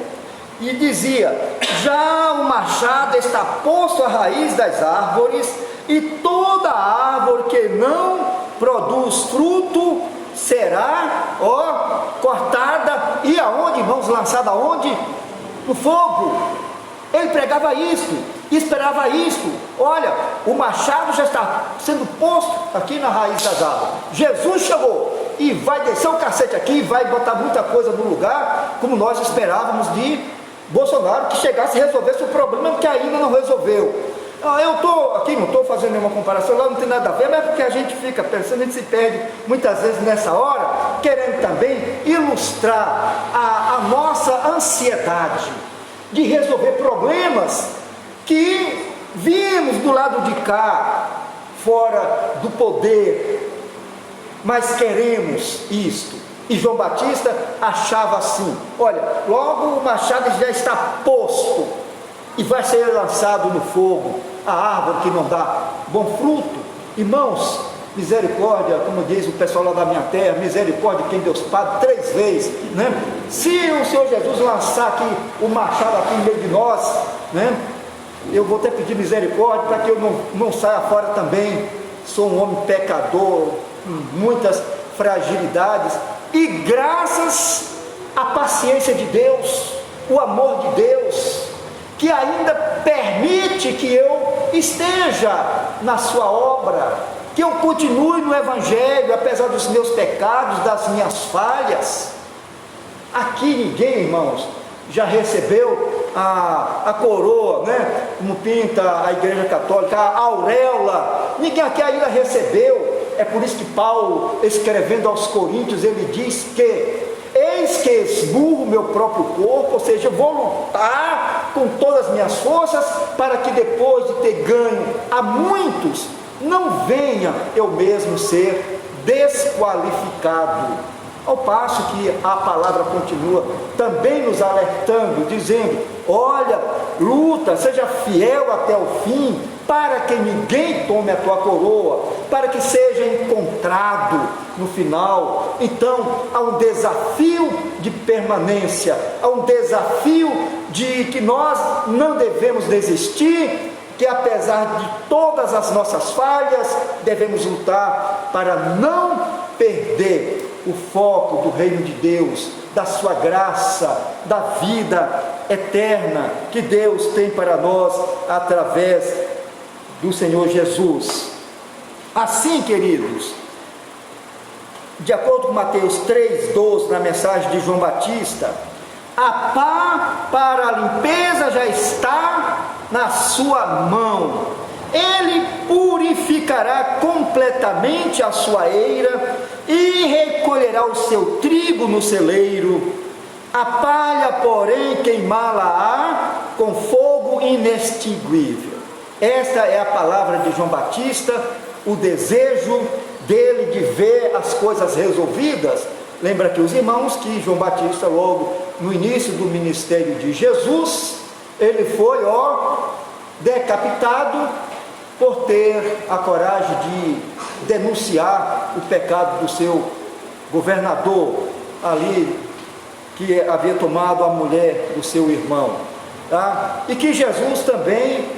e dizia: já o machado está posto à raiz das árvores, e toda árvore que não produz fruto será cortada, e aonde, irmãos, lançada aonde? No fogo. Ele pregava isto, esperava isto. Olha, o machado já está sendo posto aqui na raiz das árvores. Jesus chegou e vai descer o cacete aqui, vai botar muita coisa no lugar, como nós esperávamos de Bolsonaro, que chegasse e resolvesse o problema que ainda não resolveu. Eu estou aqui, não estou fazendo nenhuma comparação, lá não tem nada a ver, mas é porque a gente fica pensando, a gente se perde muitas vezes nessa hora, querendo também ilustrar a nossa ansiedade de resolver problemas que vimos do lado de cá, fora do poder, mas queremos isto. E João Batista achava assim: olha, logo o machado já está posto, e vai ser lançado no fogo a árvore que não dá bom fruto. Irmãos, misericórdia, como diz o pessoal lá da minha terra, misericórdia quem Deus paga 3 vezes, né? Se o Senhor Jesus lançar aqui o machado aqui em meio de nós, né? Eu vou até pedir misericórdia para que eu não saia fora também. Sou um homem pecador, com muitas fragilidades, e graças à paciência de Deus, o amor de Deus, que ainda permite que eu esteja na sua obra, que eu continue no Evangelho, apesar dos meus pecados, das minhas falhas. Aqui ninguém, irmãos, já recebeu a coroa, né? Como pinta a Igreja Católica, a auréola. Ninguém aqui ainda recebeu. É por isso que Paulo, escrevendo aos Coríntios, ele diz que eis que esmurro meu próprio corpo, ou seja, eu vou lutar com todas as minhas forças, para que depois de ter ganho a muitos, não venha eu mesmo ser desqualificado. Ao passo que a palavra continua também nos alertando, dizendo: olha, luta, seja fiel até o fim, para que ninguém tome a tua coroa, para que seja encontrado no final. Então há um desafio de permanência, há um desafio de que nós não devemos desistir, que apesar de todas as nossas falhas, devemos lutar para não perder o foco do reino de Deus, da sua graça, da vida eterna que Deus tem para nós através do Senhor Jesus. Assim, queridos, de acordo com Mateus 3,12, na mensagem de João Batista, a pá para a limpeza já está na sua mão. Ele purificará completamente a sua eira e recolherá o seu trigo no celeiro. A palha, porém, queimá-la-á com fogo inextinguível. Esta é a palavra de João Batista, o desejo dele de ver as coisas resolvidas. Lembra que os irmãos que João Batista, logo no início do ministério de Jesus, ele foi decapitado por ter a coragem de denunciar o pecado do seu governador ali, que havia tomado a mulher do seu irmão, tá? E que Jesus também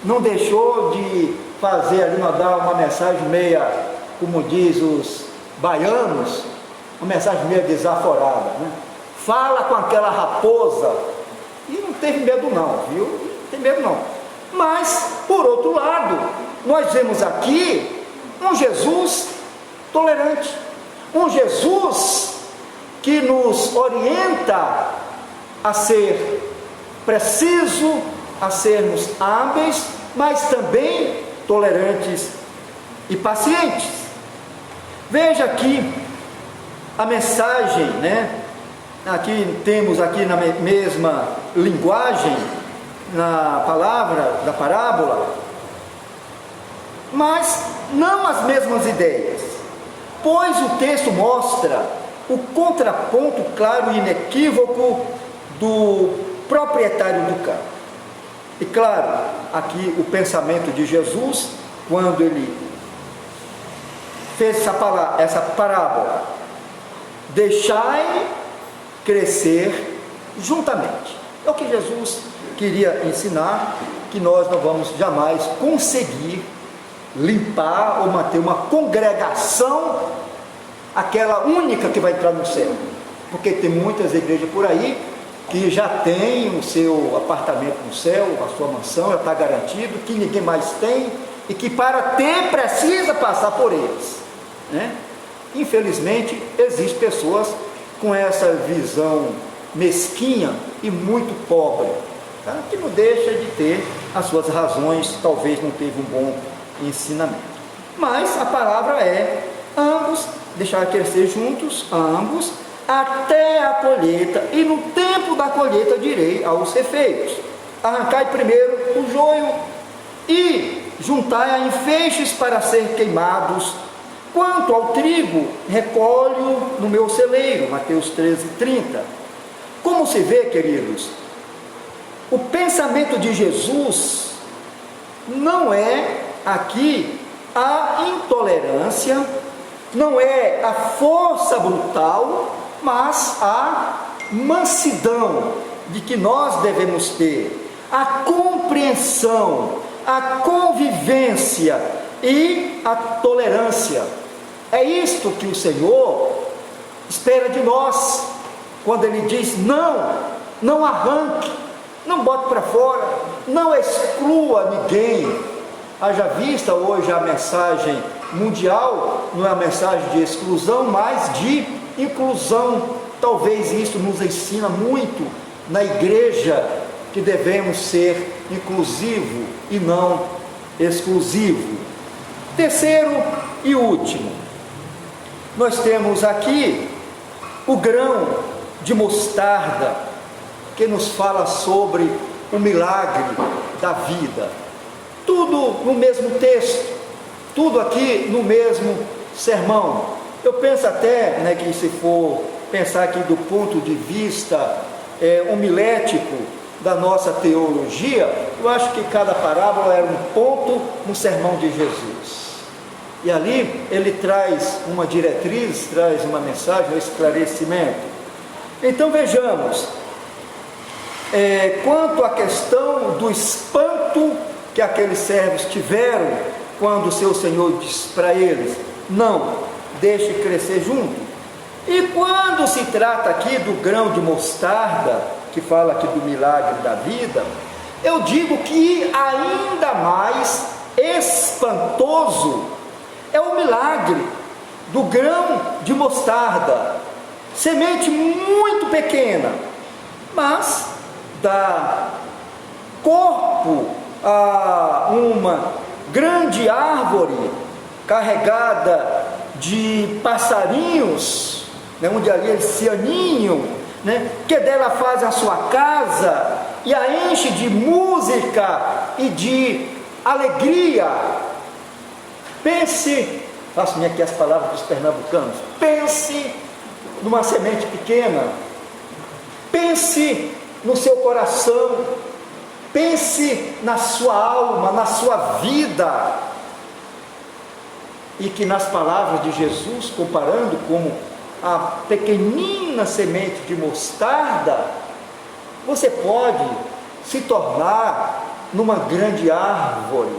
não deixou de fazer ali, mandar uma mensagem meia, como diz os baianos, uma mensagem meio desaforada, né? Fala com aquela raposa, e não teve medo não, viu? Não tem medo não. Mas, por outro lado, nós vemos aqui um Jesus tolerante, um Jesus que nos orienta a ser preciso, a sermos hábeis, mas também tolerantes e pacientes. Veja aqui a mensagem, né? Aqui temos aqui na mesma linguagem, na palavra da parábola, mas não as mesmas ideias, pois o texto mostra o contraponto claro e inequívoco do proprietário do campo. E claro, aqui o pensamento de Jesus, quando ele fez essa parábola: deixai crescer juntamente. É o que Jesus queria ensinar, que nós não vamos jamais conseguir limpar ou manter uma congregação, aquela única que vai entrar no céu, porque tem muitas igrejas por aí que já tem o seu apartamento no céu, a sua mansão, já está garantido, que ninguém mais tem, e que para ter precisa passar por eles, né? Infelizmente existem pessoas com essa visão mesquinha e muito pobre, tá? Que não deixa de ter as suas razões, talvez não teve um bom ensinamento. Mas a palavra é: ambos deixar crescer juntos, ambos, até a colheita, e no tempo da colheita direi aos cefeiros: arrancai primeiro o joio e juntai-a em feixes para ser queimados. Quanto ao trigo, recolho no meu celeiro. Mateus 13:30. Como se vê, queridos, O pensamento de Jesus não é aqui a intolerância, não é a força brutal, mas a mansidão de que nós devemos ter, a compreensão, a convivência e a tolerância. É isto que o Senhor espera de nós, quando Ele diz: não arranque, não bote para fora, não exclua ninguém. Haja vista hoje a mensagem mundial, não é a mensagem de exclusão, mas de inclusão. Talvez isso nos ensina muito na igreja, que devemos ser inclusivo e não exclusivo. Terceiro e último, nós temos aqui o grão de mostarda, que nos fala sobre o milagre da vida. Tudo no mesmo texto, tudo aqui no mesmo sermão. Eu penso até, que se for pensar aqui do ponto de vista homilético da nossa teologia, eu acho que cada parábola era um ponto no sermão de Jesus. E ali ele traz uma diretriz, traz uma mensagem, um esclarecimento. Então vejamos, quanto à questão do espanto que aqueles servos tiveram, quando o seu Senhor diz para eles: não, deixe crescer junto. E quando se trata aqui do grão de mostarda, que fala aqui do milagre da vida, eu digo que ainda mais espantoso é o milagre do grão de mostarda, semente muito pequena, mas dá corpo a uma grande árvore carregada de passarinhos, onde ali eles se aninham, que dela faz a sua casa e a enche de música e de alegria. Pense, faço aqui as palavras dos pernambucanos, pense numa semente pequena, pense no seu coração, pense na sua alma, na sua vida, e que nas palavras de Jesus, comparando como a pequenina semente de mostarda, você pode se tornar numa grande árvore,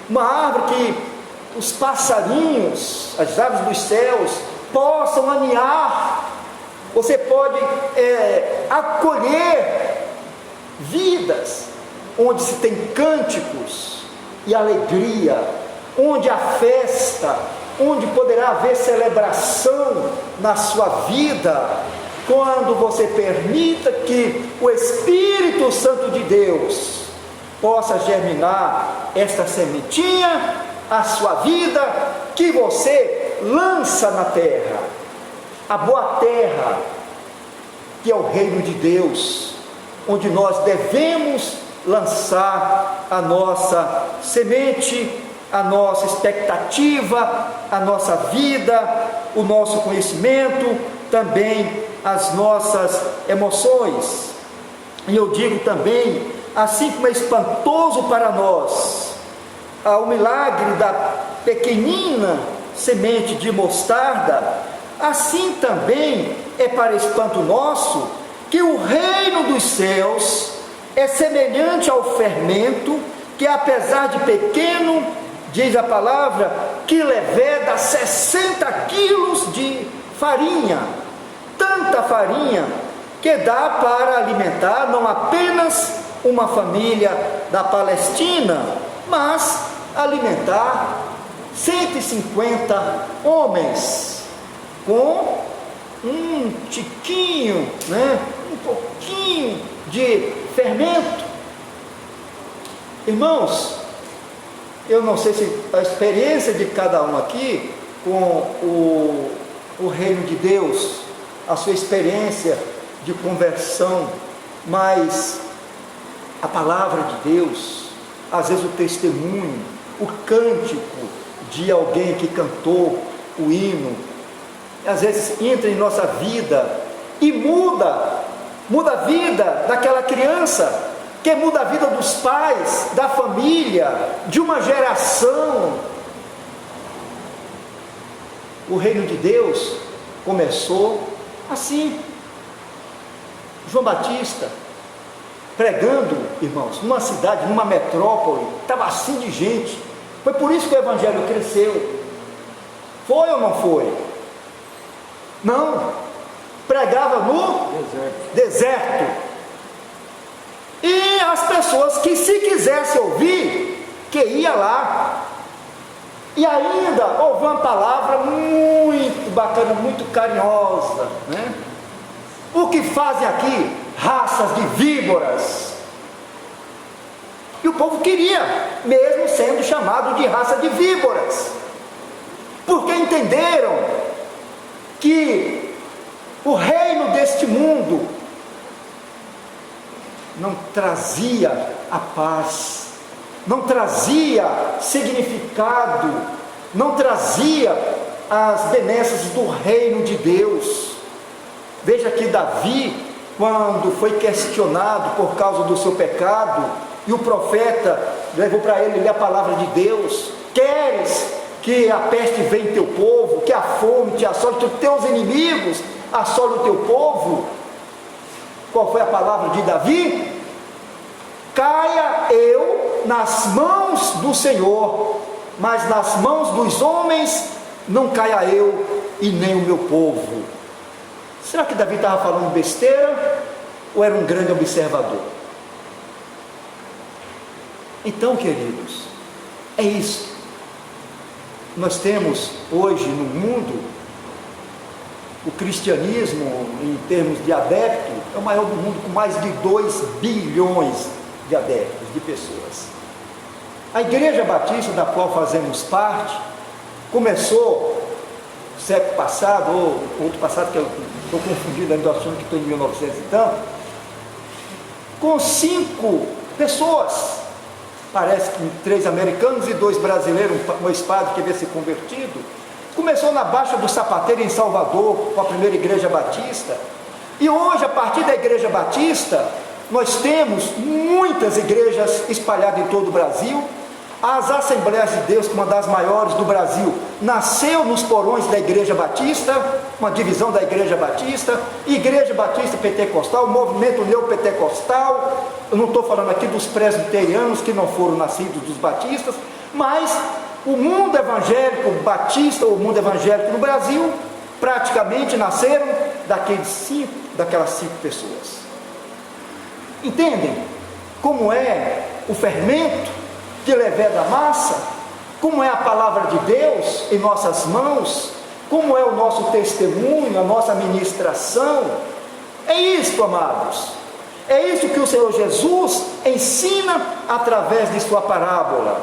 uma árvore que os passarinhos, as aves dos céus possam aninhar. Você pode acolher vidas onde se tem cânticos e alegria, onde há festa, onde poderá haver celebração na sua vida, quando você permita que o Espírito Santo de Deus possa germinar esta sementinha, a sua vida, que você lança na terra, a boa terra, que é o reino de Deus, onde nós devemos lançar a nossa semente, a nossa expectativa, a nossa vida, o nosso conhecimento, também as nossas emoções. E eu digo também, assim como é espantoso para nós o milagre da pequenina semente de mostarda, assim também é para espanto nosso que o reino dos céus é semelhante ao fermento, que apesar de pequeno, diz a palavra, que leveda 60 quilos de farinha, tanta farinha que dá para alimentar não apenas uma família da Palestina, mas alimentar 150 homens com um tiquinho, um pouquinho de fermento. Irmãos, eu não sei se a experiência de cada um aqui com o reino de Deus, a sua experiência de conversão, mas a palavra de Deus, às vezes o testemunho, o cântico de alguém que cantou o hino, às vezes entra em nossa vida e muda a vida daquela criança, que muda a vida dos pais, da família, de uma geração. O reino de Deus começou assim. João Batista, pregando, irmãos, numa cidade, numa metrópole, estava assim de gente. Foi por isso que o evangelho cresceu. Foi ou não foi? Não. Pregava no deserto. E as pessoas que, se quisesse ouvir, que ia lá. E ainda houve uma palavra muito bacana, muito carinhosa, né? O que fazem aqui? Raças de víboras. E o povo queria, mesmo sendo chamado de raça de víboras, porque entenderam que o reino deste mundo não trazia a paz, não trazia significado, não trazia as benesses do reino de Deus. Veja que Davi, quando foi questionado por causa do seu pecado, e o profeta levou para ele a palavra de Deus: queres que a peste venha em teu povo, que a fome te assole, que os teus inimigos assolem o teu povo? Qual foi a palavra de Davi? Caia eu nas mãos do Senhor, mas nas mãos dos homens não caia eu e nem o meu povo. Será que Davi estava falando besteira ou era um grande observador? Então, queridos, é isso. Nós temos hoje no mundo, o cristianismo, em termos de adeptos, é o maior do mundo, com mais de 2 bilhões de adeptos, de pessoas. A Igreja Batista, da qual fazemos parte, começou no século passado, ou outro passado, que eu estou confundido, ainda achando que estou em 1900 e tanto, com 5 pessoas. Parece que 3 americanos e 2 brasileiros, um ex-padre que havia se convertido. Começou na Baixa do Sapateiro, em Salvador, com a primeira Igreja Batista. E hoje, a partir da Igreja Batista, nós temos muitas igrejas espalhadas em todo o Brasil. As Assembleias de Deus, uma das maiores do Brasil, nasceu nos porões da Igreja Batista, uma divisão da Igreja Batista, Igreja Batista Pentecostal, movimento neopentecostal. Eu não estou falando aqui dos presbiterianos que não foram nascidos dos batistas, mas o mundo evangélico batista, o mundo evangélico no Brasil, praticamente nasceram daquelas 5 pessoas. Entendem como é o fermento que leveda a massa? Como é a palavra de Deus em nossas mãos? Como é o nosso testemunho, a nossa ministração? É isto, amados. É isso que o Senhor Jesus ensina através de sua parábola.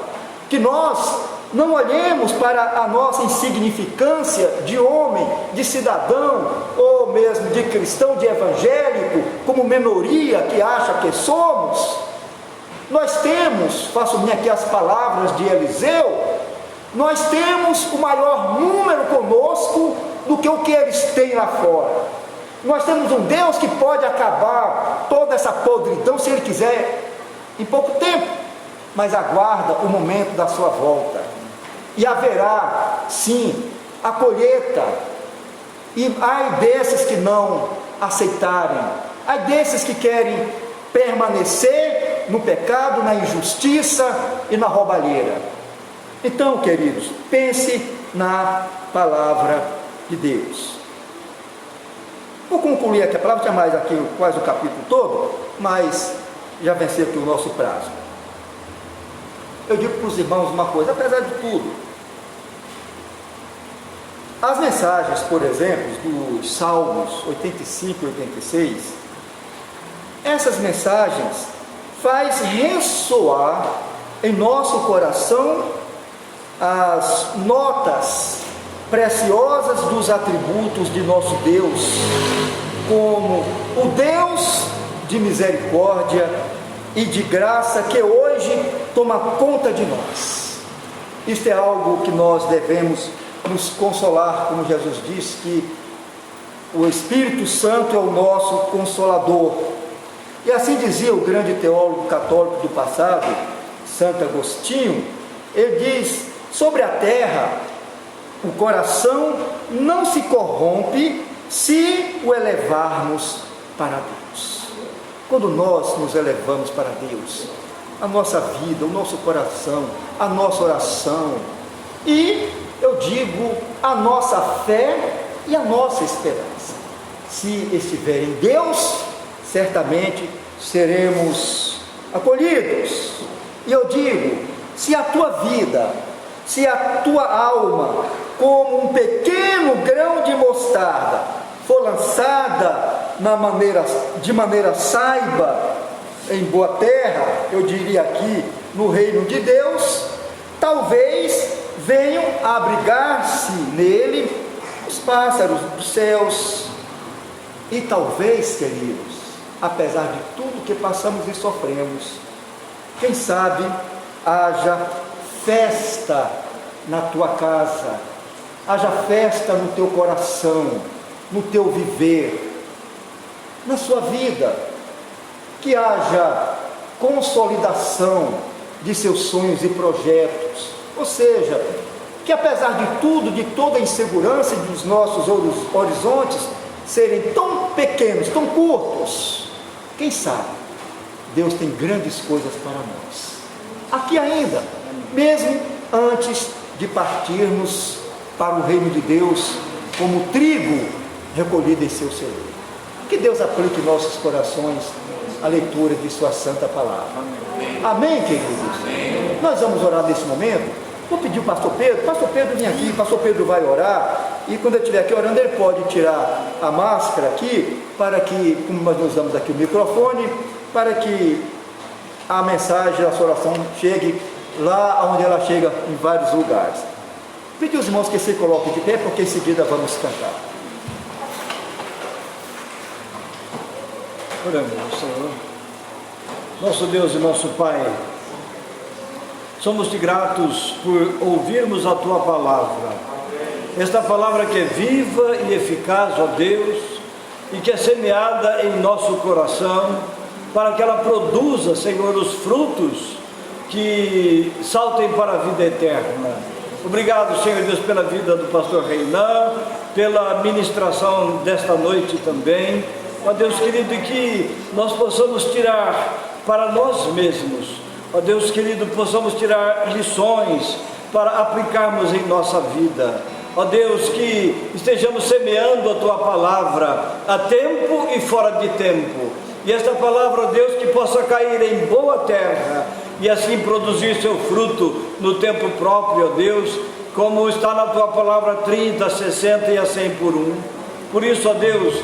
Que nós não olhemos para a nossa insignificância de homem, de cidadão, ou mesmo de cristão, de evangélico, como minoria que acha que somos. Nós temos, faço minha aqui as palavras de Eliseu, nós temos o maior número conosco do que o que eles têm lá fora. Nós temos um Deus que pode acabar toda essa podridão, se Ele quiser, em pouco tempo, mas aguarda o momento da sua volta, e haverá sim a colheita. E ai desses que não aceitarem, ai desses que querem permanecer no pecado, na injustiça e na roubalheira. Então, queridos, pense na palavra de Deus. Vou concluir aqui a palavra, tinha mais aqui quase o capítulo todo, mas já venceu aqui o nosso prazo. Eu digo para os irmãos uma coisa: apesar de tudo, as mensagens, por exemplo, dos Salmos 85 e 86, essas mensagens faz ressoar em nosso coração as notas preciosas dos atributos de nosso Deus, como o Deus de misericórdia e de graça que hoje toma conta de nós. Isto é algo que nós devemos nos consolar, como Jesus disse, que o Espírito Santo é o nosso Consolador. E assim dizia o grande teólogo católico do passado, Santo Agostinho. Ele diz: sobre a terra, o coração não se corrompe se o elevarmos para Deus. Quando nós nos elevamos para Deus, a nossa vida, o nosso coração, a nossa oração e, eu digo, a nossa fé e a nossa esperança, se estiver em Deus, certamente seremos acolhidos. E eu digo, se a tua vida, se a tua alma, como um pequeno grão de mostarda, for lançada de maneira saiba, em boa terra, eu diria aqui, no reino de Deus, talvez venham a abrigar-se nele os pássaros dos céus. E talvez, queridos, apesar de tudo que passamos e sofremos, quem sabe haja festa na tua casa, haja festa no teu coração, no teu viver, na sua vida, que haja consolidação de seus sonhos e projetos, ou seja, que apesar de tudo, de toda a insegurança dos nossos horizontes serem tão pequenos, tão curtos, quem sabe Deus tem grandes coisas para nós, aqui ainda, mesmo antes de partirmos para o reino de Deus, como trigo recolhido em seu celeiro. Que Deus aplique em nossos corações a leitura de sua santa palavra. Amém, queridos? Amém. Nós vamos orar nesse momento. Vou pedir o pastor Pedro vem aqui, pastor Pedro vai orar, e quando ele estiver aqui orando, ele pode tirar a máscara aqui, para que, como nós usamos aqui o microfone, para que a mensagem, a sua oração chegue lá onde ela chega em vários lugares. Pedir aos irmãos que se coloquem de pé, porque em seguida vamos cantar.
Oramos ao Senhor. Nosso Deus e nosso Pai, somos-te gratos por ouvirmos a Tua palavra. Esta palavra que é viva e eficaz, ó Deus, e que é semeada em nosso coração, para que ela produza, Senhor, os frutos que saltem para a vida eterna. Obrigado, Senhor Deus, pela vida do pastor Reinan, pela ministração desta noite também. Ó Deus querido, que nós possamos tirar para nós mesmos, ó Deus querido, possamos tirar lições para aplicarmos em nossa vida. Ó Deus, que estejamos semeando a Tua palavra a tempo e fora de tempo. E esta palavra, ó Deus, que possa cair em boa terra e assim produzir seu fruto no tempo próprio, ó Deus, como está na Tua palavra 30, 60 e a 100 por 1. Por isso, ó Deus,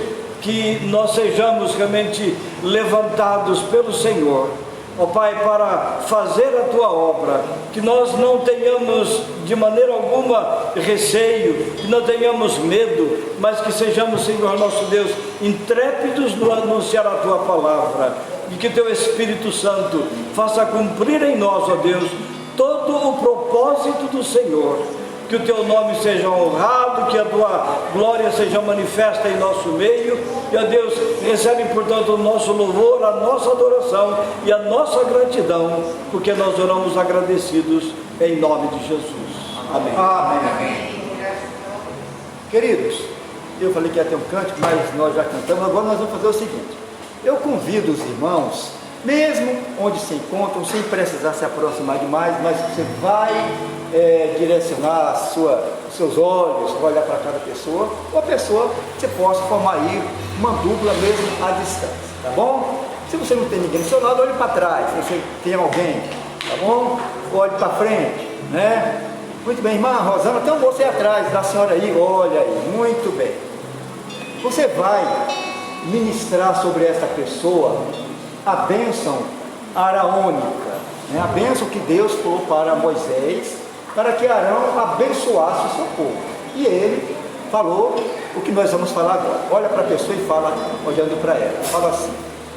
que nós sejamos realmente levantados pelo Senhor, ó Pai, para fazer a Tua obra, que nós não tenhamos de maneira alguma receio, que não tenhamos medo, mas que sejamos, Senhor nosso Deus, intrépidos no anunciar a Tua palavra, e que Teu Espírito Santo faça cumprir em nós, ó Deus, todo o propósito do Senhor. Que o Teu nome seja honrado, que a Tua glória seja manifesta em nosso meio, e, ó Deus, recebe, portanto, o nosso louvor, a nossa adoração e a nossa gratidão, porque nós oramos agradecidos em nome de Jesus. Amém.
Amém. Queridos, eu falei que ia ter um cântico, mas nós já cantamos. Agora nós vamos fazer o seguinte: eu convido os irmãos, mesmo onde se encontram, sem precisar se aproximar demais, mas você vai direcionar os seus olhos, vai olhar para cada pessoa, ou a pessoa você possa formar aí uma dupla mesmo à distância, tá bom? Se você não tem ninguém do seu lado, olhe para trás. Se você tem alguém, tá bom? Olhe para frente, né? Muito bem, irmã Rosana, tem um moço aí atrás da senhora aí, olha aí, muito bem. Você vai ministrar sobre essa pessoa a bênção araônica, né? A bênção que Deus falou para Moisés, para que Arão abençoasse o seu povo. E ele falou o que nós vamos falar agora. Olha para a pessoa e fala, olhando para ela, fala assim: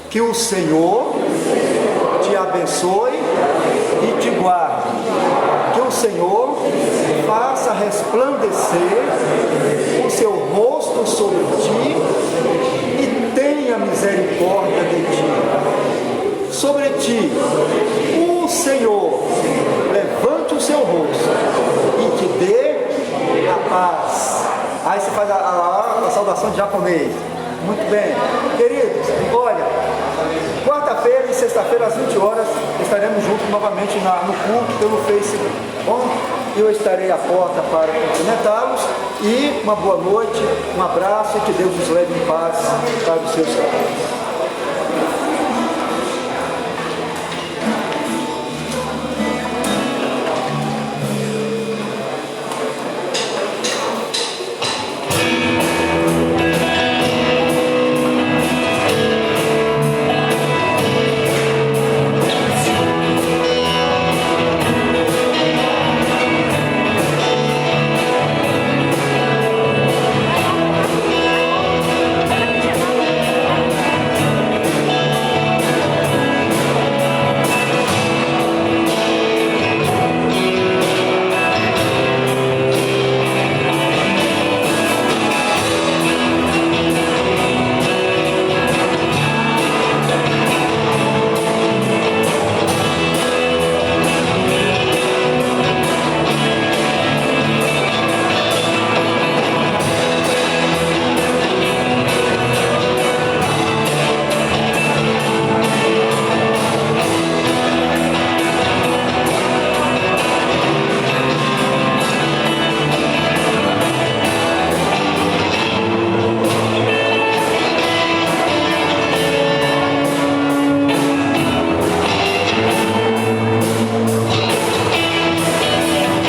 que o Senhor te abençoe e te guarde, que o Senhor faça resplandecer o seu rosto sobre ti e tenha misericórdia de ti. comigo. Muito bem. Queridos, olha, quarta-feira e sexta-feira às 20 horas estaremos juntos novamente no culto pelo Facebook. Bom, eu estarei à porta para cumprimentá-los e uma boa noite, um abraço e que Deus nos leve em paz para os seus caminhos.